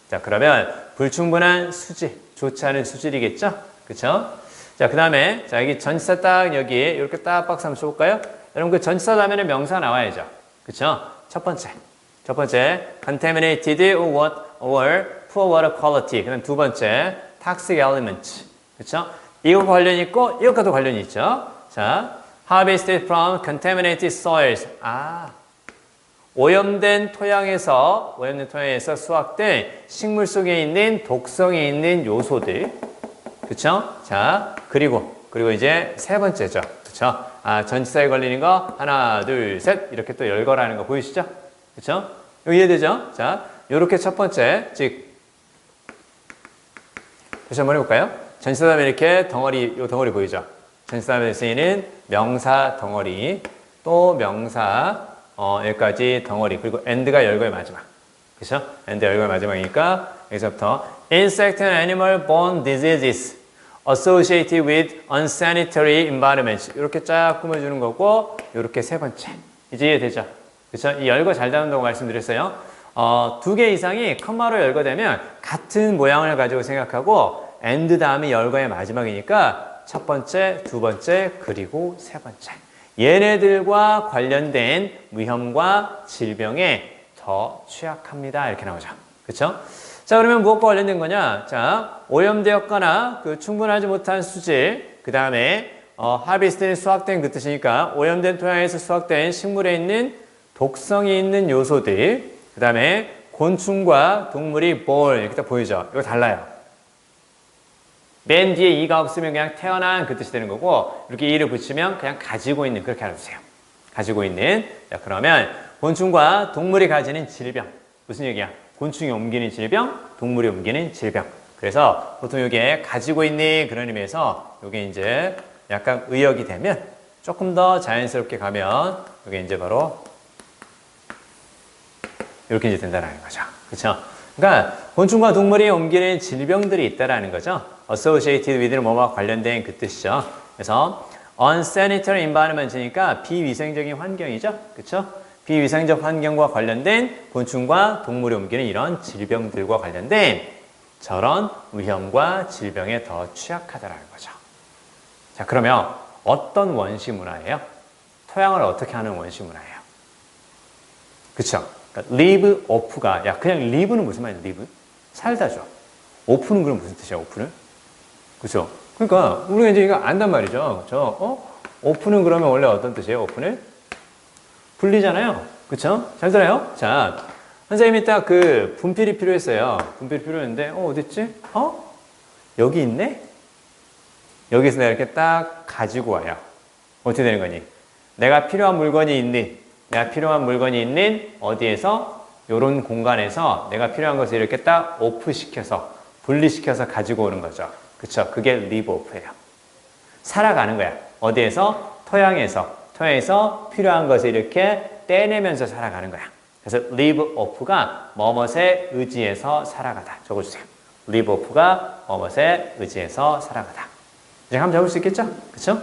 자, 그러면 불충분한 수질, 좋지 않은 수질이겠죠? 그쵸? 자, 그 다음에 자, 여기 전치사 딱 여기에 이렇게 딱 박스 한번 써볼까요? 여러분 그 전치사 다음에는 명사 나와야죠. 그쵸? 첫 번째 contaminated or poor water quality. 그 다음 두 번째 toxic element. 그쵸? 이거 관련이 있고 이것과도 관련이 있죠. 자, harvested from contaminated soils. 오염된 토양에서 수확된 식물 속에 있는 독성이 있는 요소들. 그쵸? 자, 그리고 이제 세 번째죠. 그쵸? 전치사에 걸리는 거 하나, 둘, 셋 이렇게 또 열거라는 거 보이시죠? 그쵸? 여기 이해되죠? 자, 요렇게 첫 번째, 즉 다시 한번 해볼까요? 전치사 다음에 이렇게 요 덩어리 보이죠? 전치사 다음에 쓰이는 명사 덩어리, 또 명사, 여기까지 덩어리, 그리고 and가 열거의 마지막. 그쵸? and 열거의 마지막이니까, 여기서부터 insect and animal borne diseases associated with unsanitary environments. 이렇게 쫙 꾸며주는 거고, 이렇게 세 번째. 이제 이해되죠? 그쵸? 이 열거 잘 닫는다고 말씀드렸어요. 두 개 이상이 컴마로 열거되면 같은 모양을 가지고 생각하고, and 다음이 열거의 마지막이니까, 첫 번째, 두 번째, 그리고 세 번째. 얘네들과 관련된 위험과 질병에 더 취약합니다. 이렇게 나오죠. 그쵸? 자, 그러면 무엇과 관련된 거냐? 자, 오염되었거나 충분하지 못한 수질, 그 다음에 harvest는 수확된 그 뜻이니까 오염된 토양에서 수확된 식물에 있는 독성이 있는 요소들, 그 다음에 곤충과 동물이 born 이렇게 딱 보이죠? 이거 달라요. 맨 뒤에 이가 없으면 그냥 태어난 그 뜻이 되는 거고 이렇게 이를 붙이면 그냥 가지고 있는 그렇게 알아두세요. 가지고 있는. 자, 그러면 곤충과 동물이 가지는 질병. 무슨 얘기야? 곤충이 옮기는 질병, 동물이 옮기는 질병. 그래서 보통 이게 가지고 있는 그런 의미에서 이게 이제 약간 의역이 되면 조금 더 자연스럽게 가면 이게 이제 바로 이렇게 이제 된다는 거죠. 그렇죠? 그러니까 곤충과 동물이 옮기는 질병들이 있다라는 거죠. associated with는 뭐와 관련된 그 뜻이죠. 그래서 unsanitary environment이니까 비위생적인 환경이죠. 그렇죠? 비위생적 환경과 관련된 곤충과 동물이 옮기는 이런 질병들과 관련된 저런 위험과 질병에 더 취약하다라는 거죠. 자, 그러면 어떤 원시 문화예요? 토양을 어떻게 하는 원시 문화예요? 그렇죠? 그러니까 live off가 그냥 live는 무슨 말이야? live? 살다죠. off는 그럼 무슨 뜻이야? off는? 그렇죠? 그러니까 우리가 이제 이거 안단 말이죠. 그렇죠? off는 그러면 원래 어떤 뜻이에요? off는? 분리잖아요. 그렇죠? 잘 들어요? 자, 선생님이 딱 분필이 필요했어요. 분필이 필요했는데 어딨지? 여기 있네? 여기서 내가 이렇게 딱 가지고 와요. 어떻게 되는 거니? 내가 필요한 물건이 있는 어디에서? 요런 공간에서 내가 필요한 것을 이렇게 딱 오프시켜서 분리시켜서 가지고 오는 거죠. 그쵸? 그게 live off예요. 살아가는 거야. 어디에서? 토양에서 필요한 것을 이렇게 떼내면서 살아가는 거야. 그래서 live off가 뭐뭇에 의지해서 살아가다. 적어주세요. live off가 뭐뭇에 의지해서 살아가다. 이제 한번 적을 수 있겠죠? 그쵸?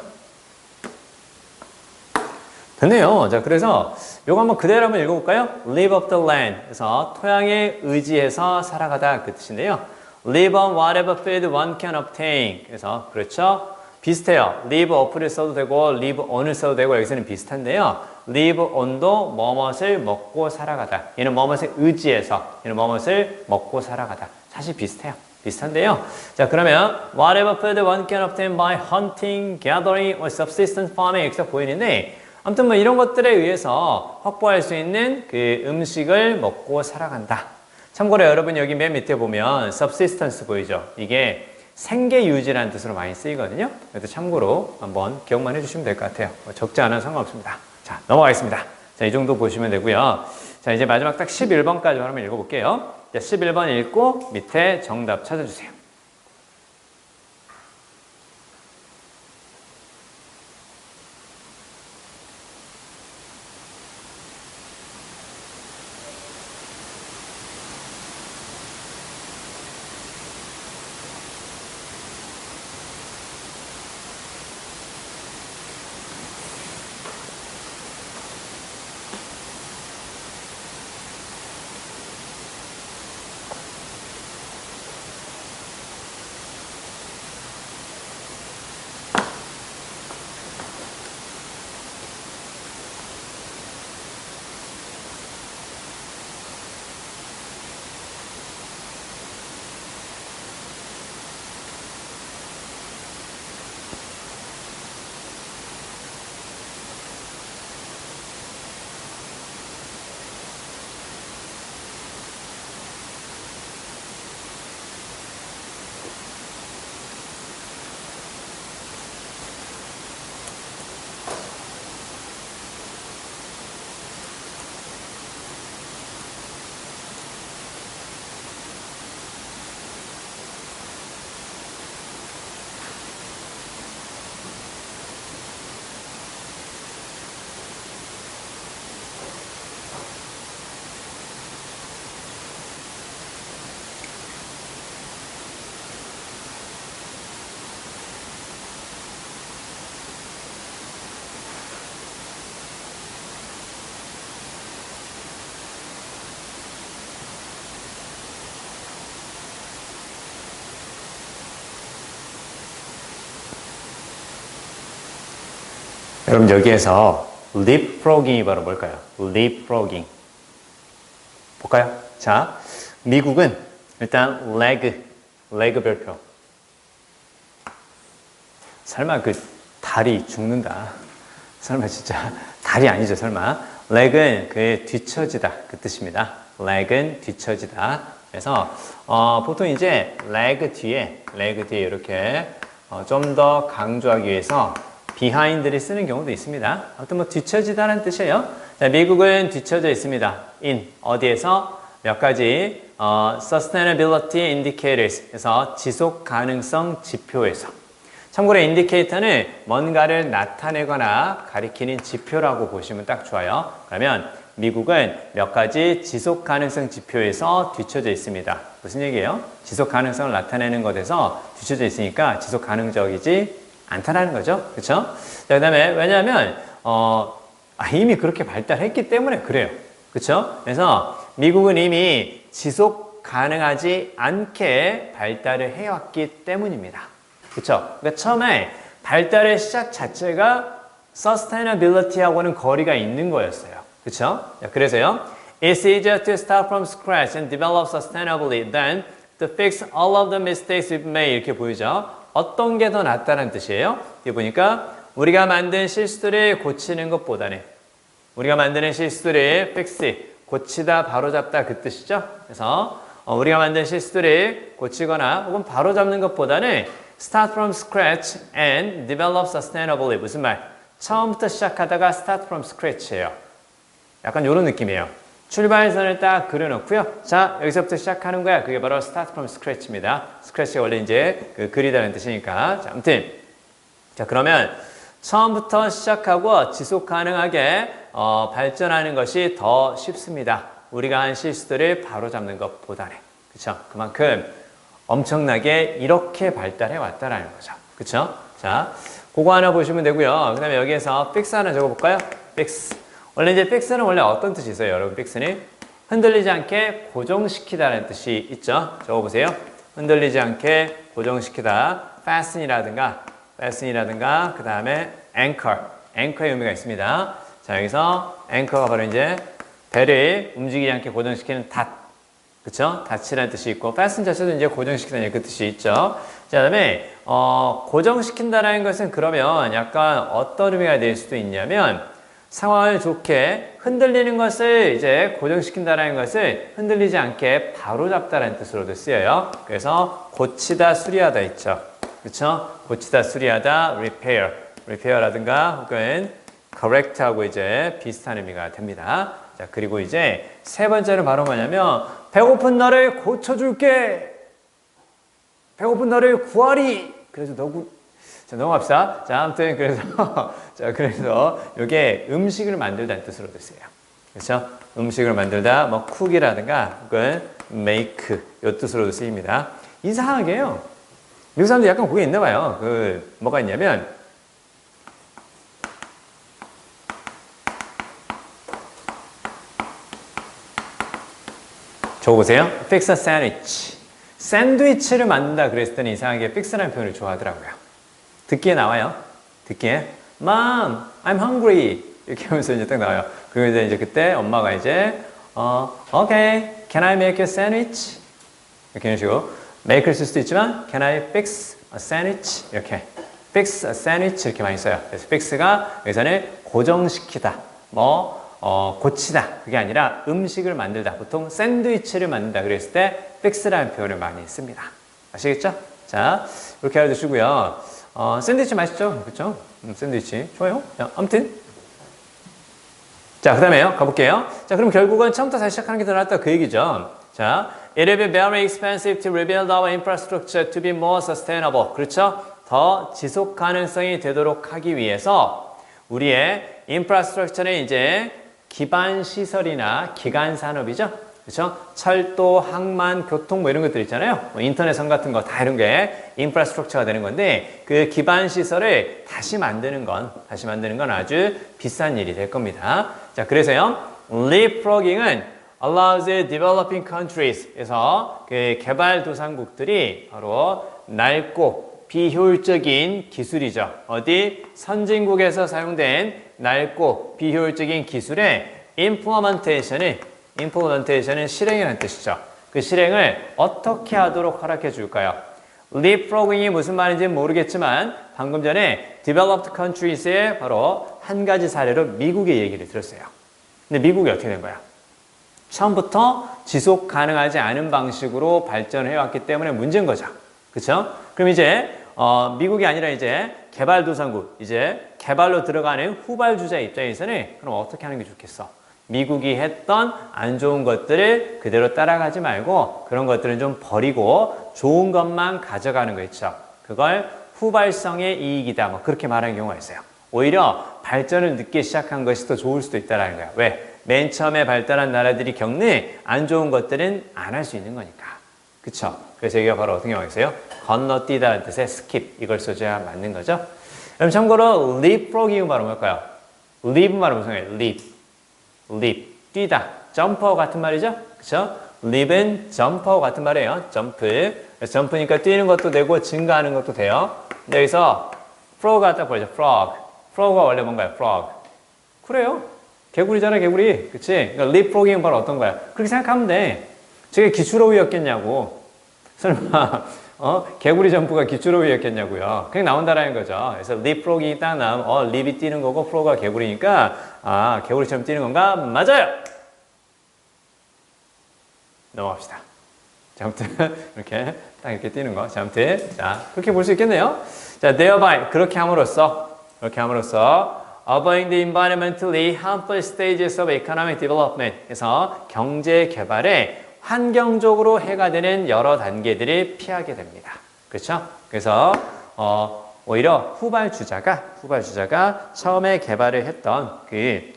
됐네요. 자, 그래서 요거 한번 그대로 한번 읽어볼까요? live off the land. 그래서 토양에 의지해서 살아가다 그 뜻인데요. live on whatever food one can obtain. 그래서 그렇죠? 비슷해요. live off를 써도 되고 live on을 써도 되고 여기서는 비슷한데요. live on도 뭐뭇을 먹고 살아가다. 얘는 뭐뭇에 의지해서, 얘는 뭐뭇을 먹고 살아가다. 사실 비슷해요. 비슷한데요. 자, 그러면 whatever food one can obtain by hunting, gathering, or subsistence farming 여기서 보이는데 아무튼 뭐 이런 것들에 의해서 확보할 수 있는 그 음식을 먹고 살아간다. 참고로 여러분 여기 맨 밑에 보면 subsistence 보이죠? 이게 생계 유지라는 뜻으로 많이 쓰이거든요. 그래서 참고로 한번 기억만 해주시면 될 것 같아요. 적지 않아도 상관없습니다. 자, 넘어가겠습니다. 자, 이 정도 보시면 되고요. 자, 이제 마지막 딱 11번까지 한번 읽어볼게요. 자, 11번 읽고 밑에 정답 찾아주세요. 여러분 여기에서 leapfrogging이 바로 뭘까요? leapfrogging. 볼까요? 자, 미국은 일단 leg 별표. 설마 그 다리 죽는다. 설마 진짜 다리 아니죠, 설마. leg은 그 뒤처지다 그 뜻입니다. leg은 뒤처지다. 그래서 보통 이제 leg 뒤에 이렇게 좀 더 강조하기 위해서 behind를 쓰는 경우도 있습니다. 아무튼 뭐 뒤처지다라는 뜻이에요. 자, 미국은 뒤처져 있습니다. in 어디에서 몇 가지 sustainability indicators 그래서 지속 가능성 지표에서. 참고로 인디케이터는 뭔가를 나타내거나 가리키는 지표라고 보시면 딱 좋아요. 그러면 미국은 몇 가지 지속 가능성 지표에서 뒤처져 있습니다. 무슨 얘기예요? 지속 가능성을 나타내는 것에서 뒤처져 있으니까 지속 가능적이지 않다라는 거죠. 그렇죠? 자, 그다음에 왜냐하면 이미 그렇게 발달했기 때문에 그래요. 그렇죠? 그래서 미국은 이미 지속 가능하지 않게 발달을 해왔기 때문입니다. 그렇죠? 그러니까 처음에 발달의 시작 자체가 sustainability하고는 거리가 있는 거였어요. 그렇죠? 그래서요. It's easier to start from scratch and develop sustainably than to fix all of the mistakes we've made. 이렇게 보이죠? 어떤 게 더 낫다는 뜻이에요? 여기 보니까 우리가 만든 실수를 고치는 것보다는 우리가 만드는 실수를 fix, 고치다, 바로잡다 그 뜻이죠? 그래서 우리가 만든 실수를 고치거나 혹은 바로잡는 것보다는 start from scratch and develop sustainably. 무슨 말? 처음부터 시작하다가 start from scratch예요. 약간 이런 느낌이에요. 출발선을 딱 그려놓고요. 자, 여기서부터 시작하는 거야. 그게 바로 start from scratch입니다. scratch가 원래 이제 그리다는 뜻이니까. 자, 아무튼. 자, 그러면 처음부터 시작하고 지속 가능하게 발전하는 것이 더 쉽습니다. 우리가 한 실수들을 바로잡는 것보다는. 그쵸? 그만큼 엄청나게 이렇게 발달해 왔다라는 거죠. 그쵸? 자, 그거 하나 보시면 되고요. 그 다음에 여기에서 fix 하나 적어볼까요? fix. 원래 이제 fix는 원래 어떤 뜻이 있어요, 여러분? fix는 흔들리지 않게 고정시키다라는 뜻이 있죠. 적어보세요. 흔들리지 않게 고정시키다. fasten이라든가 그 다음에 anchor의 의미가 있습니다. 자, 여기서 anchor가 바로 이제 배를 움직이지 않게 고정시키는 닷. 그쵸? 닷이라는 뜻이 있고, fasten 자체도 이제 고정시키다는 그 뜻이 있죠. 자, 그 다음에, 고정시킨다라는 것은 그러면 약간 어떤 의미가 될 수도 있냐면, 상황을 좋게 흔들리는 것을 이제 고정시킨다라는 것을 흔들리지 않게 바로잡다라는 뜻으로도 쓰여요. 그래서 고치다, 수리하다 있죠. 그쵸? 고치다, 수리하다, repair라든가 혹은 correct하고 이제 비슷한 의미가 됩니다. 자, 그리고 이제 세 번째는 바로 뭐냐면 배고픈 너를 고쳐줄게. 배고픈 너를 구하리. 그래서 자, 넘어갑시다. 자, 아무튼 그래서 이게 음식을 만들다는 뜻으로도 쓰여요. 그렇죠? 음식을 만들다, 뭐 cook이라든가 혹은 make 이 뜻으로도 쓰입니다. 이상하게요. 미국 사람들 약간 그게 있나 봐요. 뭐가 있냐면 저거 보세요. fix a sandwich. 샌드위치를 만든다 그랬을 때는 이상하게 fix라는 표현을 좋아하더라고요. 듣기에 나와요. 듣기에 Mom, I'm hungry. 이렇게 하면서 이제 딱 나와요. 그리고 이제 그때 엄마가 이제 Okay, can I make a sandwich? 이렇게 이런 식으로 make를 쓸 수도 있지만 Can I fix a sandwich? 이렇게 fix a sandwich 이렇게 많이 써요. 그래서 fix가 여기서는 고정시키다, 고치다 그게 아니라 음식을 만들다. 보통 샌드위치를 만든다 그랬을 때 fix라는 표현을 많이 씁니다. 아시겠죠? 자, 이렇게 알아두시고요. 샌드위치 맛있죠? 그렇죠? 샌드위치 좋아요. 자, 아무튼 자, 그 다음에요. 가볼게요. 자, 그럼 결국은 처음부터 다시 시작하는 게 더 낫다 그 얘기죠. 자, it will be very expensive to rebuild our infrastructure to be more sustainable. 그렇죠? 더 지속 가능성이 되도록 하기 위해서 우리의 인프라스트럭처는 이제 기반 시설이나 기간 산업이죠. 그렇죠? 철도, 항만, 교통 뭐 이런 것들 있잖아요. 인터넷선 같은 거 다 이런 게 인프라스트럭처가 되는 건데 그 기반 시설을 다시 만드는 건 아주 비싼 일이 될 겁니다. 자, 그래서요. leapfrogging은 allows developing countries에서 그 개발도상국들이 바로 넓고 비효율적인 기술이죠. 어디? 선진국에서 사용된 넓고 비효율적인 기술의 implementation은 실행이라는 뜻이죠. 그 실행을 어떻게 하도록 허락해 줄까요? leapfrogging이 무슨 말인지 모르겠지만 방금 전에 developed countries의 바로 한 가지 사례로 미국의 얘기를 들었어요. 근데 미국이 어떻게 된 거야? 처음부터 지속 가능하지 않은 방식으로 발전해 왔기 때문에 문제인 거죠. 그렇죠? 그럼 이제 미국이 아니라 이제 개발도상국, 이제 개발로 들어가는 후발주자 입장에서는 그럼 어떻게 하는 게 좋겠어? 미국이 했던 안 좋은 것들을 그대로 따라가지 말고 그런 것들은 좀 버리고 좋은 것만 가져가는 거 있죠. 그걸 후발성의 이익이다. 뭐 그렇게 말하는 경우가 있어요. 오히려 발전을 늦게 시작한 것이 더 좋을 수도 있다는 거야. 왜? 맨 처음에 발달한 나라들이 겪는 안 좋은 것들은 안 할 수 있는 거니까. 그쵸? 그래서 여기가 바로 어떤 경우가 있어요? 건너뛰다라는 뜻의 skip. 이걸 써줘야 맞는 거죠. 그럼 참고로 leapfrogging 바로 뭘까요? leap 말은 무슨 말이에요? leap, 뛰다, 점퍼 같은 말이죠? 그쵸? leap은 점퍼 같은 말이에요. 점프. 그래서 점프니까 뛰는 것도 되고 증가하는 것도 돼요. 근데 여기서 frog가 딱 보이죠? frog가 원래 뭔가요? frog. 그래요. 개구리잖아, 개구리. 그치? 그러니까 leapfrogging은 바로 어떤 거야? 그렇게 생각하면 돼. 저게 기출어휘였겠냐고. 설마 개구리 점프가 기출어휘였겠냐고요. 그냥 나온다라는 거죠. 그래서 leapfrogging이 딱 나오면 leap이 뛰는 거고 frog가 개구리니까 개구리처럼 뛰는 건가? 맞아요. 넘어갑시다. 자, 아무튼 이렇게 딱 이렇게 뛰는 거. 자, 아무튼 자 그렇게 볼 수 있겠네요. 자, thereby 그렇게 함으로써 avoiding the environmentally harmful stages of economic development. 그래서 경제 개발에 환경적으로 해가 되는 여러 단계들을 피하게 됩니다. 그렇죠? 그래서 오히려 후발주자가 처음에 개발을 했던 그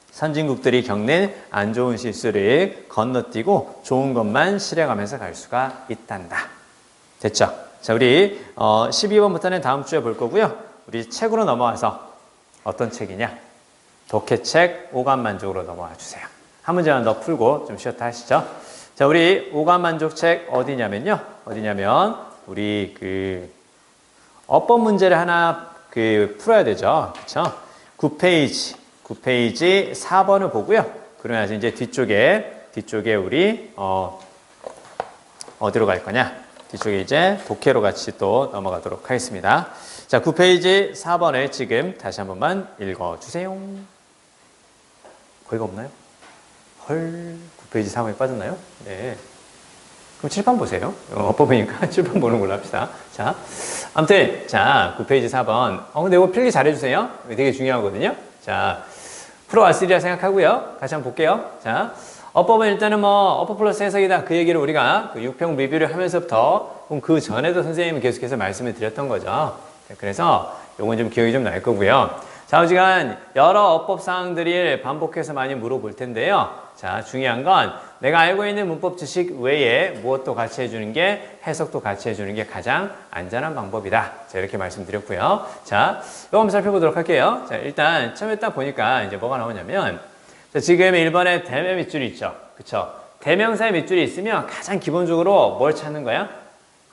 선진국들이 겪는 안 좋은 실수를 건너뛰고 좋은 것만 실행하면서 갈 수가 있단다. 됐죠? 자, 우리 12번부터는 다음 주에 볼 거고요. 우리 책으로 넘어와서 어떤 책이냐? 독해책 오감만족으로 넘어와 주세요. 한 문제만 더 풀고 좀 쉬었다 하시죠. 자, 우리 오감만족책 어디냐면 우리 그 어법 문제를 하나 풀어야 되죠. 그렇죠? 9페이지 4번을 보고요. 그러면서 이제 뒤쪽에 우리 어디로 갈 거냐? 뒤쪽에 이제 독해로 같이 또 넘어가도록 하겠습니다. 자, 9페이지 4번을 지금 다시 한 번만 읽어주세요. 거기가 없나요? 헐, 9페이지 4번에 빠졌나요? 네. 그럼 칠판 보세요. 어법이니까 칠판 보는 걸로 합시다. 자, 아무튼, 자, 9페이지 4번. 근데 이거 필기 잘해주세요. 이거 되게 중요하거든요. 자, 풀어왔으리라 생각하고요. 다시 한번 볼게요. 자, 어법은 일단은 어법 플러스 해석이다. 그 얘기를 우리가 그 6평 리뷰를 하면서부터, 그 전에도 선생님이 계속해서 말씀을 드렸던 거죠. 그래서 요건 좀 기억이 좀 날 거고요. 좌우지간 여러 어법 사항들을 반복해서 많이 물어볼 텐데요. 자, 중요한 건 내가 알고 있는 문법 지식 외에 무엇도 같이 해주는 게 해석도 같이 해주는 게 가장 안전한 방법이다. 자, 이렇게 말씀드렸고요. 자, 이거 한번 살펴보도록 할게요. 자, 일단 처음에 딱 보니까 이제 뭐가 나오냐면 자, 지금 1번에 대명 밑줄이 있죠. 그쵸? 대명사의 밑줄이 있으면 가장 기본적으로 뭘 찾는 거야?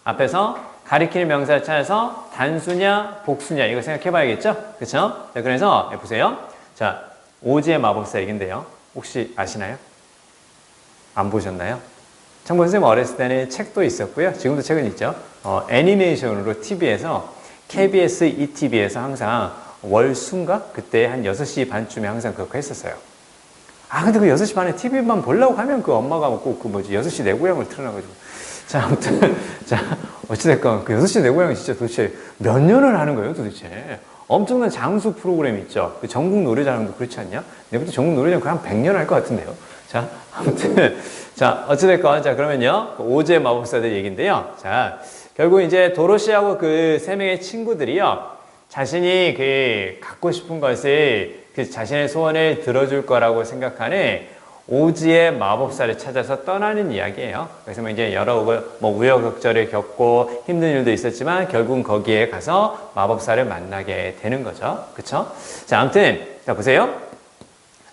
앞에서 가리키는 명사를 찾아서 단수냐, 복수냐 이거 생각해 봐야겠죠? 그쵸? 자, 그래서 보세요. 자, 오지의 마법사 얘긴데요. 혹시 아시나요? 안 보셨나요? 참고 선생님 어렸을 때는 책도 있었고요. 지금도 책은 있죠. 애니메이션으로 TV에서 KBS ETV에서 항상 월수인가? 그때 한 6시 반쯤에 항상 그렇게 했었어요. 근데 그 6시 반에 TV만 보려고 하면 그 엄마가 꼭 6시 내 고향을 틀어놔가지고. 자, 아무튼, 자, 어찌됐건 그 6시 내 고향이 진짜 도대체 몇 년을 하는 거예요, 도대체. 엄청난 장수 프로그램 있죠. 그 전국 노래자랑도 그렇지 않냐? 내부터 전국 노래자랑 거의 한 100년 할 것 같은데요. 자, 아무튼, 자, 어찌됐건, 자, 그러면요. 그 오즈의 마법사들 얘기인데요. 자, 결국 이제 도로시하고 그 3명의 친구들이요. 자신이 갖고 싶은 것을 자신의 소원을 들어줄 거라고 생각하는 오즈의 마법사를 찾아서 떠나는 이야기예요. 그래서 이제 여러 우여곡절을 겪고 힘든 일도 있었지만 결국은 거기에 가서 마법사를 만나게 되는 거죠. 그쵸? 자, 아무튼, 자, 보세요.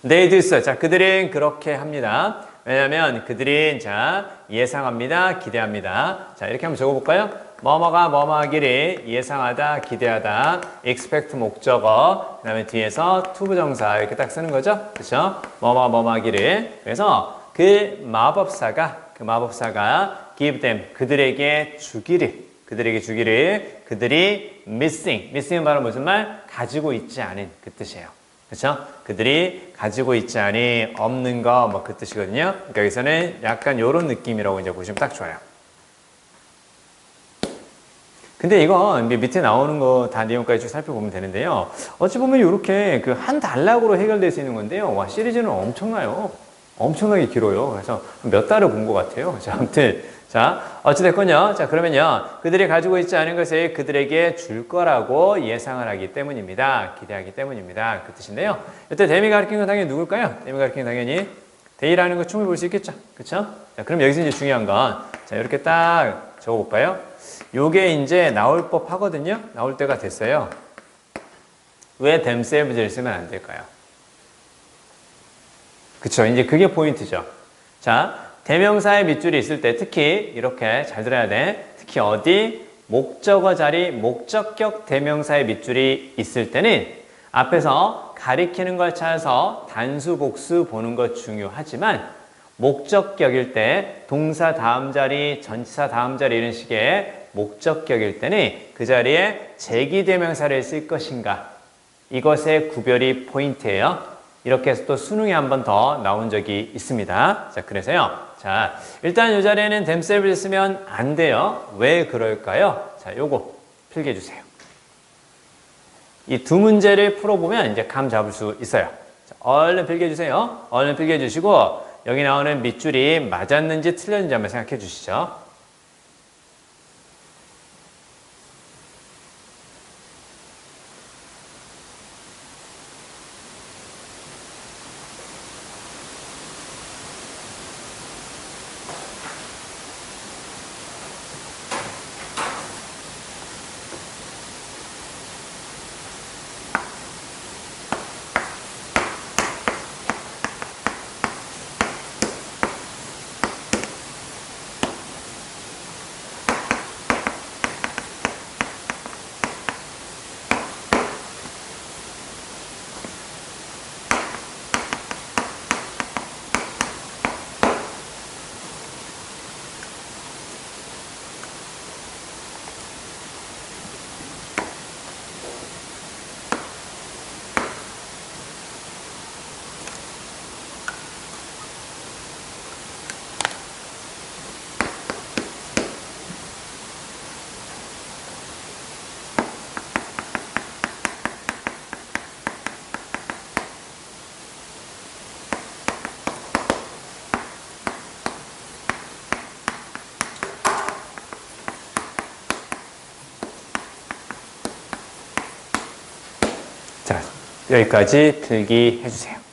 They do so. 자, 그들은 그렇게 합니다. 왜냐면 그들은 자, 예상합니다. 기대합니다. 자, 이렇게 한번 적어볼까요? 뭐뭐가 뭐뭐하기를 예상하다, 기대하다, expect 목적어, 그 다음에 뒤에서 투부정사 이렇게 딱 쓰는 거죠. 그렇죠? 뭐뭐하기를. 그래서 그 마법사가 give them, 그들에게 주기를, 그들이 missing은 바로 무슨 말? 가지고 있지 않은 그 뜻이에요. 그렇죠? 그들이 가지고 있지 않은 없는 거 그 뜻이거든요. 그러니까 여기서는 약간 이런 느낌이라고 이제 보시면 딱 좋아요. 근데 이거 밑에 나오는 거 다 내용까지 쭉 살펴보면 되는데요. 어찌 보면 이렇게 한 단락으로 해결될 수 있는 건데요. 와, 시리즈는 엄청나요. 엄청나게 길어요. 그래서 몇 달을 본 것 같아요. 자, 아무튼. 자, 어찌됐건요. 자, 그러면요. 그들이 가지고 있지 않은 것을 그들에게 줄 거라고 예상을 하기 때문입니다. 기대하기 때문입니다. 그 뜻인데요. 이때 데미 가리키는 건 당연히 누굴까요? 데미 가리키는 당연히 데이라는 거 충분히 볼 수 있겠죠. 그쵸? 자, 그럼 여기서 이제 중요한 건, 자, 이렇게 딱 적어볼까요? 요게 이제 나올 법 하거든요. 나올 때가 됐어요. 왜 themselves를 쓰면 안 될까요? 그쵸. 이제 그게 포인트죠. 자, 대명사의 밑줄이 있을 때 특히 이렇게 잘 들어야 돼. 특히 어디? 목적어 자리, 목적격 대명사의 밑줄이 있을 때는 앞에서 가리키는 걸 찾아서 단수, 복수 보는 것 중요하지만 목적격일 때 동사 다음 자리, 전치사 다음 자리 이런 식의 목적격일 때는 그 자리에 제기대명사를 쓸 것인가 이것의 구별이 포인트예요. 이렇게 해서 또 수능에 한 번 더 나온 적이 있습니다. 자, 그래서요. 자, 일단 이 자리에는 themselves를 쓰면 안 돼요. 왜 그럴까요? 자, 요거 필기해 주세요. 이 두 문제를 풀어보면 이제 감 잡을 수 있어요. 자, 얼른 필기해주세요. 얼른 필기해주시고 여기 나오는 밑줄이 맞았는지 틀렸는지 한번 생각해 주시죠. 자, 여기까지 필기해 주세요.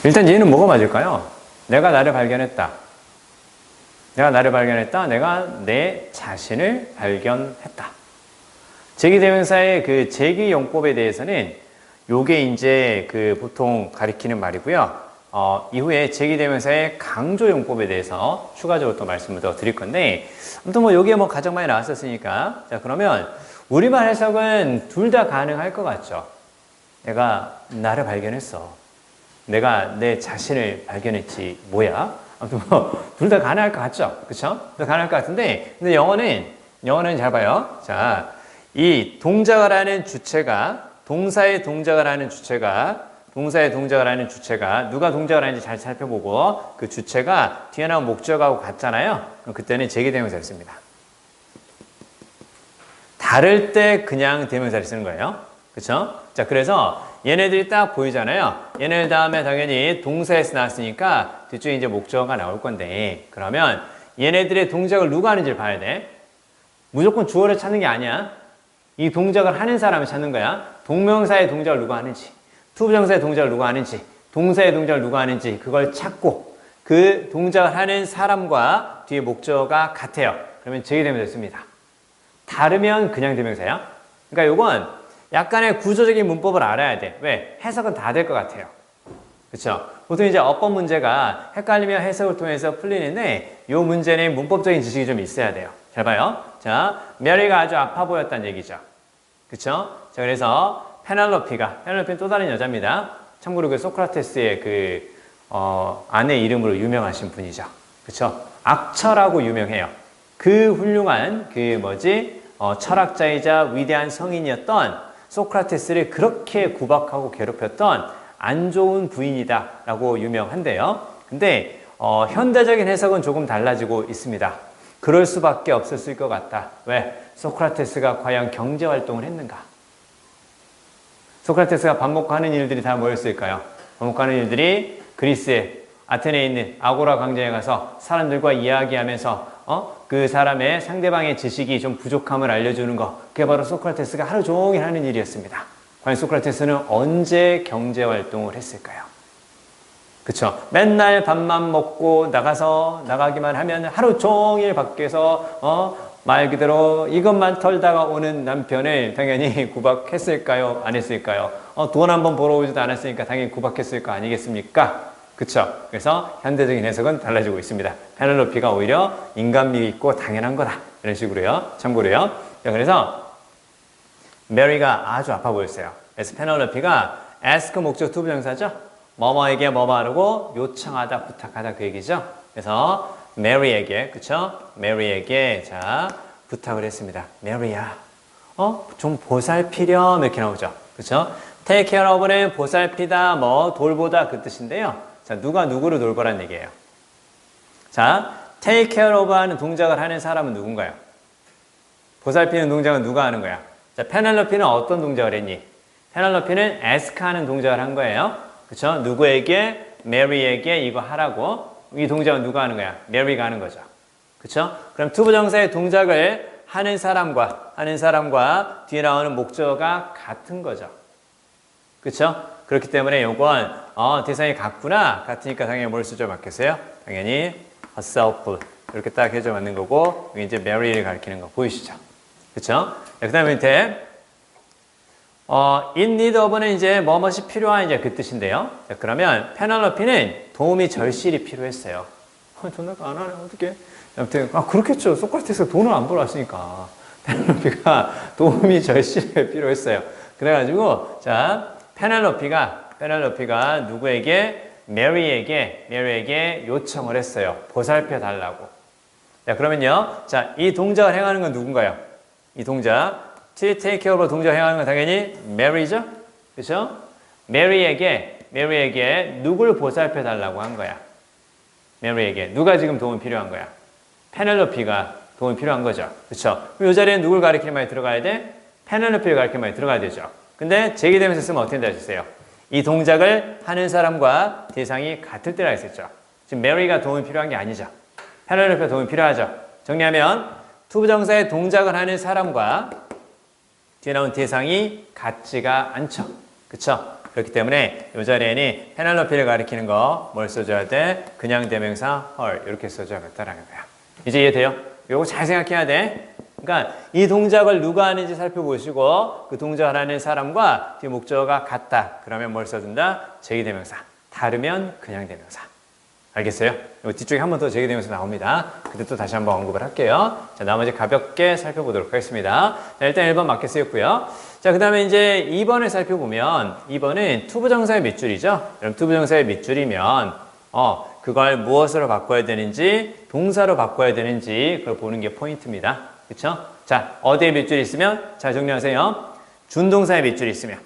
일단 얘는 뭐가 맞을까요? 내가 나를 발견했다. 내가 나를 발견했다. 내가 내 자신을 발견했다. 제기대명사의 그 제기용법에 대해서는 요게 이제 그 보통 가리키는 말이고요. 이후에 제기대명사의 강조용법에 대해서 추가적으로 또 말씀을 더 드릴 건데, 아무튼 뭐 요게 뭐 가장 많이 나왔었으니까. 자, 그러면 우리말 해석은 둘 다 가능할 것 같죠? 내가 나를 발견했어. 내가 내 자신을 발견했지 뭐야? 아무튼 뭐 둘 다 가능할 것 같죠? 그쵸? 둘 다 가능할 것 같은데 근데 영어는 잘 봐요. 자, 이 동작을 하는 주체가 동사의 동작을 하는 주체가 누가 동작을 하는지 잘 살펴보고 그 주체가 뒤에 나온 목적하고 같잖아요. 그럼 그때는 제기대명사를 씁니다. 다를 때 그냥 대명사를 쓰는 거예요. 그쵸? 자, 그래서 얘네들이 딱 보이잖아요. 얘네들 다음에 당연히 동사에서 나왔으니까 뒤쪽에 이제 목적어가 나올 건데, 그러면 얘네들의 동작을 누가 하는지를 봐야 돼. 무조건 주어를 찾는 게 아니야. 이 동작을 하는 사람을 찾는 거야. 동명사의 동작을 누가 하는지, 투부정사의 동작을 누가 하는지, 동사의 동작을 누가 하는지 그걸 찾고 그 동작을 하는 사람과 뒤에 목적어가 같아요. 그러면 제기대명사 씁니다. 다르면 그냥 대명사야. 그러니까 요건 약간의 구조적인 문법을 알아야 돼. 왜? 해석은 다 될 것 같아요. 그렇죠? 보통 이제 어법 문제가 헷갈리면 해석을 통해서 풀리는데 이 문제는 문법적인 지식이 좀 있어야 돼요. 잘 봐요. 자, 메리가 아주 아파 보였다는 얘기죠. 그렇죠? 자, 그래서 페넬로피는 또 다른 여자입니다. 참고로 그 소크라테스의 그 아내 이름으로 유명하신 분이죠. 그렇죠? 악처라고 유명해요. 그 훌륭한 철학자이자 위대한 성인이었던 소크라테스를 그렇게 구박하고 괴롭혔던 안 좋은 부인이다 라고 유명한데요. 근데 현대적인 해석은 조금 달라지고 있습니다. 그럴 수밖에 없었을 것 같다. 왜? 소크라테스가 과연 경제활동을 했는가? 소크라테스가 밥 먹고 하는 일들이 다 뭐였을까요? 밥 먹고 하는 일들이 그리스의 아테네에 있는 아고라 광장에 가서 사람들과 이야기하면서 그 사람의 상대방의 지식이 좀 부족함을 알려주는 거, 그게 바로 소크라테스가 하루 종일 하는 일이었습니다. 과연 소크라테스는 언제 경제활동을 했을까요? 그쵸? 맨날 밥만 먹고 나가기만 하면 하루 종일 밖에서 말 그대로 이것만 털다가 오는 남편을 당연히 구박했을까요? 안 했을까요? 돈 한번 벌어오지도 않았으니까 당연히 구박했을 거 아니겠습니까? 그쵸? 그래서 현대적인 해석은 달라지고 있습니다. 페넬로피가 오히려 인간미 있고 당연한 거다. 이런 식으로요. 참고로요. 자, 그래서 메리가 아주 아파 보였어요. 그래서 페넬로피가 ask 목적 투부정사죠. 뭐뭐에게 뭐뭐 하라고 요청하다, 부탁하다 그 얘기죠. 그래서 메리에게, 그쵸? 메리에게 자 부탁을 했습니다. 메리야, 좀 보살피렴 이렇게 나오죠. 그쵸? take care of는 보살피다, 뭐 돌보다 그 뜻인데요. 자, 누가 누구를 돌보라는 얘기예요. 자, take care of 하는 동작을 하는 사람은 누군가요? 보살피는 동작은 누가 하는 거야? 자, 페넬로피는 어떤 동작을 했니? 페넬로피는 ask 하는 동작을 한 거예요. 그쵸? 누구에게? 메리에게 이거 하라고. 이 동작은 누가 하는 거야? 메리가 하는 거죠. 그쵸? 그럼 투부정사의 동작을 하는 사람과 뒤에 나오는 목적어가 같은 거죠. 그쵸? 그렇기 때문에 요건 대상이 같구나. 같으니까 당연히 뭘 수저 맞겠어요? 당연히 herself 이렇게 딱 해줘 맞는 거고 이제 Mary를 가리키는 거 보이시죠? 그쵸? 그 다음에 밑에 in need of는 이제 뭐뭇이 필요한 이제 그 뜻인데요. 자, 그러면 페넬로피는 도움이 절실히 필요했어요. 전화가 안 하네 어떡해? 아무튼 그렇겠죠. 소크라테스가 돈을 안 벌었으니까 페넬로피가 도움이 절실히 필요했어요. 그래가지고 자 페넬로피가 누구에게? 메리에게 요청을 했어요. 보살펴 달라고. 자, 그러면요. 자, 이 동작을 행하는 건 누군가요? 이 동작. to take care of 동작을 행하는 건 당연히 메리죠? 그렇죠? 메리에게 누굴 보살펴 달라고 한 거야? 메리에게. 누가 지금 도움이 필요한 거야? 페넬로피가 도움이 필요한 거죠. 그렇죠? 그럼 이 자리에 누굴 가리키는 말이 들어가야 돼? 페넬로피를 가리키는 말이 들어가야 되죠. 근데 제기되면서 쓰면 어떻게 되셨어요? 이 동작을 하는 사람과 대상이 같을 때라 했었죠. 지금 메리가 도움이 필요한 게 아니죠. 페넬로피가 도움이 필요하죠. 정리하면 투부정사의 동작을 하는 사람과 뒤에 나온 대상이 같지가 않죠. 그쵸? 그렇기 때문에 이 자리에는 페넬로피를 가리키는 거 뭘 써줘야 돼? 그냥 대명사 her 이렇게 써줘야겠다라는 거야. 이제 이해돼요? 이거 잘 생각해야 돼. 그러니까 이 동작을 누가 하는지 살펴보시고 그 동작을 하는 사람과 뒤에 목적어가 같다. 그러면 뭘 써준다? 제기대명사. 다르면 그냥 대명사. 알겠어요? 이거 뒤쪽에 한 번 더 제기대명사 나옵니다. 그때 또 다시 한번 언급을 할게요. 자, 나머지 가볍게 살펴보도록 하겠습니다. 자, 일단 1번 맞게 쓰였고요. 자, 그 다음에 이제 2번을 살펴보면 2번은 투부정사의 밑줄이죠. 그럼 투부정사의 밑줄이면 그걸 무엇으로 바꿔야 되는지 동사로 바꿔야 되는지 그걸 보는 게 포인트입니다. 그쵸? 자, 어디에 밑줄이 있으면? 자, 정리하세요. 준동사의 밑줄이 있으면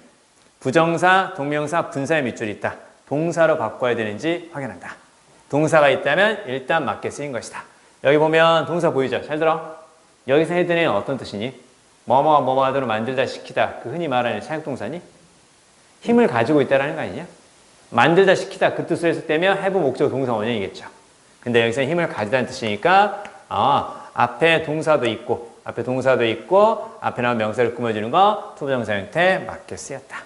부정사, 동명사, 분사의 밑줄이 있다. 동사로 바꿔야 되는지 확인한다. 동사가 있다면 일단 맞게 쓰인 것이다. 여기 보면 동사 보이죠? 잘 들어. 여기서 헤드는 어떤 뜻이니? 뭐뭐 하도록 만들다, 시키다. 그 흔히 말하는 사역동사니? 힘을 가지고 있다라는 거 아니냐? 만들다, 시키다. 그 뜻으로 했을 때면 have 목적 동사 원형이겠죠. 근데 여기서 힘을 가지다는 뜻이니까 앞에 동사도 있고 앞에 나온 명사를 꾸며주는 거 투부정사 형태 맞게 쓰였다.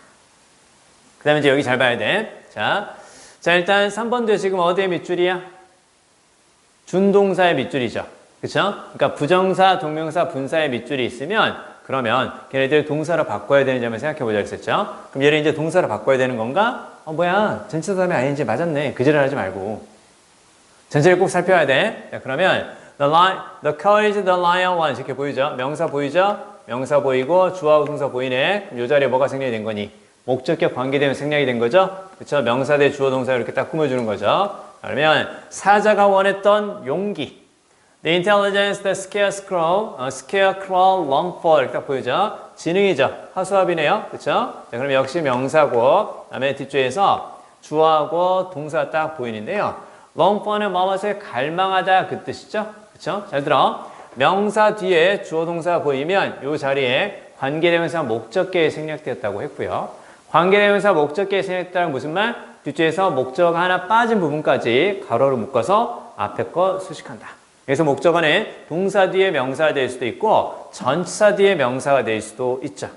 그 다음에 이제 여기 잘 봐야 돼. 자 일단 3번도 지금 어디의 밑줄이야? 준동사의 밑줄이죠. 그쵸? 그러니까 부정사, 동명사, 분사의 밑줄이 있으면 그러면 걔네들 동사로 바꿔야 되는 점을 생각해 보자 했었죠. 그럼 얘를 이제 동사로 바꿔야 되는 건가? 뭐야 전치사 다음에 ING 맞았네. 그 지랄 하지 말고 전체를 꼭 살펴야 돼. 자, 그러면 the courage the lion wants 이렇게 보이죠? 명사 보이죠? 명사 보이고 주어하고 동사 보이네. 그럼 이 자리에 뭐가 생략이 된 거니? 목적격 관계되면 생략이 된 거죠? 그쵸? 명사 대 주어 동사 이렇게 딱 꾸며주는 거죠. 그러면 사자가 원했던 용기 The intelligence the scarecrow long for 이렇게 딱 보이죠? 지능이죠? 하수합이네요. 그쵸? 자, 그럼 역시 명사고 그 다음에 뒷줄에서 주어하고 동사 딱 보이는데요. long for는 뭐뭇을 갈망하다 그 뜻이죠? 그쵸? 잘 들어. 명사 뒤에 주어 동사가 보이면 이 자리에 관계대명사 목적계에 생략되었다고 했고요. 관계대명사 목적계에 생략됐다는 무슨 말? 뒷줄에서 목적어가 하나 빠진 부분까지 가로로 묶어서 앞에 거 수식한다. 그래서 목적어는 동사 뒤에 명사가 될 수도 있고 전치사 뒤에 명사가 될 수도 있죠.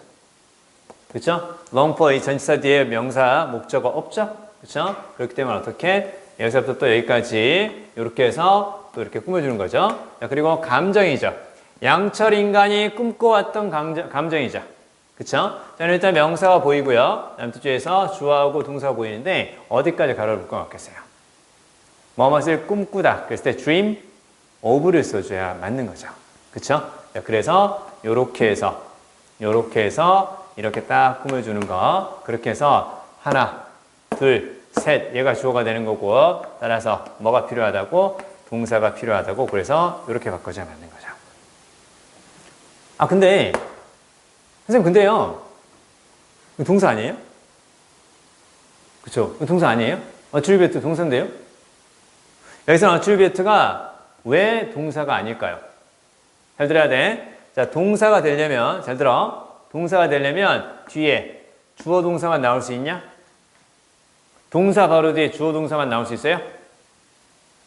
그렇죠? long for 이 전치사 뒤에 명사 목적어 없죠? 그렇죠? 그렇기 때문에 어떻게? 여기서부터 또 여기까지 이렇게 해서 또 이렇게 꾸며주는 거죠. 자, 그리고 감정이죠. 양철 인간이 꿈꿔왔던 감정이죠. 그쵸? 자, 일단 명사가 보이고요. 다음 뒤에서 주어하고 동사가 보이는데 어디까지 가로를 묶어놨겠어요? 뭐뭇을 꿈꾸다. 그랬을 때 dream of를 써줘야 맞는 거죠. 그쵸? 그래서 요렇게 해서 이렇게 딱 꾸며주는 거. 그렇게 해서 하나, 둘, 셋. 얘가 주어가 되는 거고 따라서 뭐가 필요하다고? 동사가 필요하다고. 그래서 이렇게 바꿔줘야 맞는 거죠. 아 근데 선생님 근데요. 이거 동사 아니에요? 그쵸? 이거 동사 아니에요? attribute 동사인데요? 여기서 attribute가 왜 동사가 아닐까요? 잘 들어야 돼. 자, 동사가 되려면, 잘 들어. 동사가 되려면 뒤에 주어 동사만 나올 수 있냐? 동사 바로 뒤에 주어 동사만 나올 수 있어요?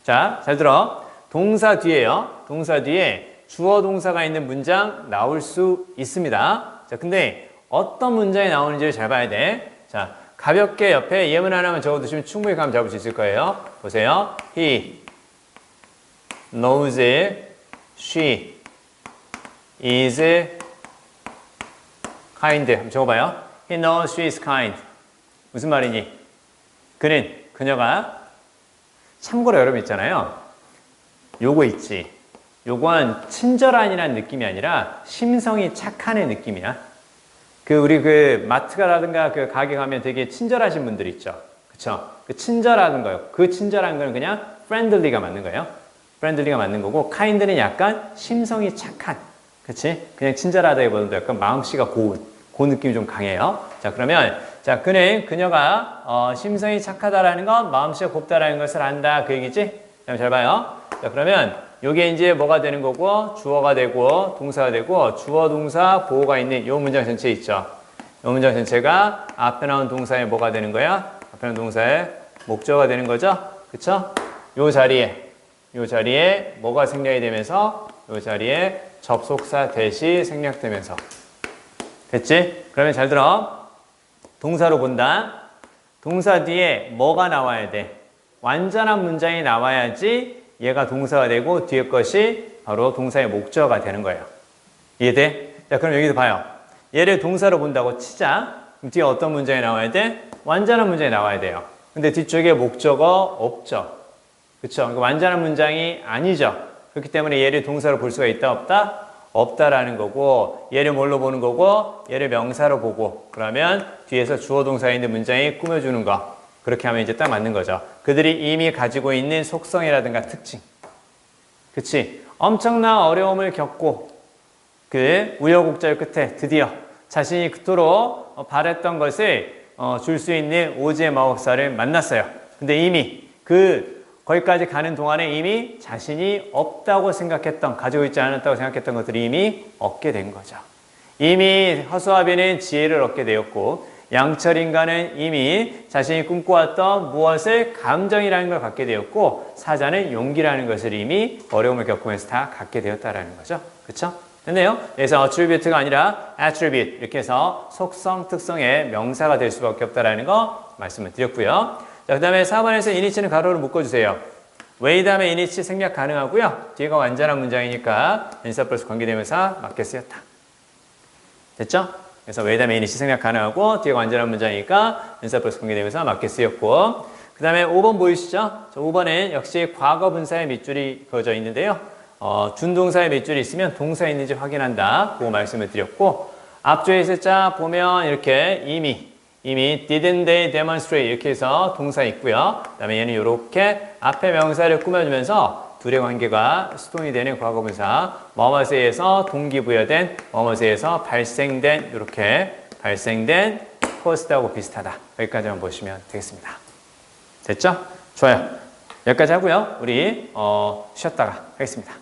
자, 잘 들어. 동사 뒤에요. 동사 뒤에 주어 동사가 있는 문장 나올 수 있습니다. 자, 근데 어떤 문장이 나오는지를 잘 봐야 돼. 자, 가볍게 옆에 예문 하나만 적어두시면 충분히 감 잡을 수 있을 거예요. 보세요. He knows she is kind. 한번 적어봐요. He knows she is kind. 무슨 말이니? 그녀가 참고로 여러분 있잖아요. 요거 있지. 요건 친절한이라는 느낌이 아니라 심성이 착한의 느낌이야. 우리 마트가라든가 가게 가면 되게 친절하신 분들 있죠. 그쵸? 친절한 거요. 친절한 거는 그냥 friendly가 맞는 거예요. friendly가 맞는 거고, kind는 약간 심성이 착한. 그치? 그냥 친절하다기보다도 약간 마음씨가 고운. 그 느낌이 좀 강해요. 자, 그러면, 자, 그녀가, 심성이 착하다라는 건 마음씨가 곱다라는 것을 안다. 그 얘기지? 잘 봐요. 자, 그러면, 요게 이제 뭐가 되는 거고, 주어가 되고, 동사가 되고, 주어, 동사, 보호가 있는 요 문장 전체 있죠. 요 문장 전체가 앞에 나온 동사에 뭐가 되는 거야? 앞에 나온 동사에 목적어가 되는 거죠? 그쵸? 요 자리에 뭐가 생략이 되면서, 요 자리에 접속사 대시 생략되면서. 됐지? 그러면 잘 들어. 동사로 본다. 동사 뒤에 뭐가 나와야 돼? 완전한 문장이 나와야지 얘가 동사가 되고 뒤에 것이 바로 동사의 목적어가 되는 거예요. 이해돼? 자, 그럼 여기도 봐요. 얘를 동사로 본다고 치자. 그럼 뒤에 어떤 문장이 나와야 돼? 완전한 문장이 나와야 돼요. 근데 뒤쪽에 목적어 없죠. 그쵸? 그러니까 완전한 문장이 아니죠. 그렇기 때문에 얘를 동사로 볼 수가 있다, 없다? 없다라는 거고, 얘를 뭘로 보는 거고, 얘를 명사로 보고, 그러면 뒤에서 주어 동사가 있는 문장이 꾸며주는 거. 그렇게 하면 이제 딱 맞는 거죠. 그들이 이미 가지고 있는 속성이라든가 특징. 그치? 엄청난 어려움을 겪고, 우여곡절 끝에 드디어 자신이 그토록 바랬던 것을 줄 수 있는 오즈의 마법사를 만났어요. 근데 이미 거기까지 가는 동안에 이미 자신이 없다고 생각했던, 가지고 있지 않았다고 생각했던 것들이 이미 얻게 된 거죠. 이미 허수아비는 지혜를 얻게 되었고, 양철 인간은 이미 자신이 꿈꿔왔던 무엇을 감정이라는 걸 갖게 되었고, 사자는 용기라는 것을 이미 어려움을 겪으면서 다 갖게 되었다라는 거죠. 그쵸? 됐네요. 그래서 attribute가 아니라 attribute 이렇게 해서 속성, 특성의 명사가 될 수밖에 없다라는 거 말씀을 드렸고요. 자, 그 다음에 4번에서 이니치는 가로로 묶어주세요. 왜 다음에 이니치 생략 가능하고요. 뒤가 완전한 문장이니까 인사 플러스 관계대명사 맞게 쓰였다. 됐죠? 그래서 왜 다음에 이니치 생략 가능하고 뒤가 완전한 문장이니까 인사 플러스 관계대명사 맞게 쓰였고, 그 다음에 5번 보이시죠? 5번엔 역시 과거 분사의 밑줄이 그어져 있는데요. 준동사의 밑줄이 있으면 동사 있는지 확인한다. 그 말씀을 드렸고, 앞줄에서 쫙 보면 이렇게 이미 didn't they demonstrate 이렇게 해서 동사 있고요. 그 다음에 얘는 이렇게 앞에 명사를 꾸며주면서 둘의 관계가 수동이 되는 과거분사, 뭐뭐에 의해서 동기부여된, 뭐뭐에 의해서 발생된, 이렇게 발생된 caused하고 비슷하다. 여기까지만 보시면 되겠습니다. 됐죠? 좋아요. 여기까지 하고요. 우리 쉬었다가 하겠습니다.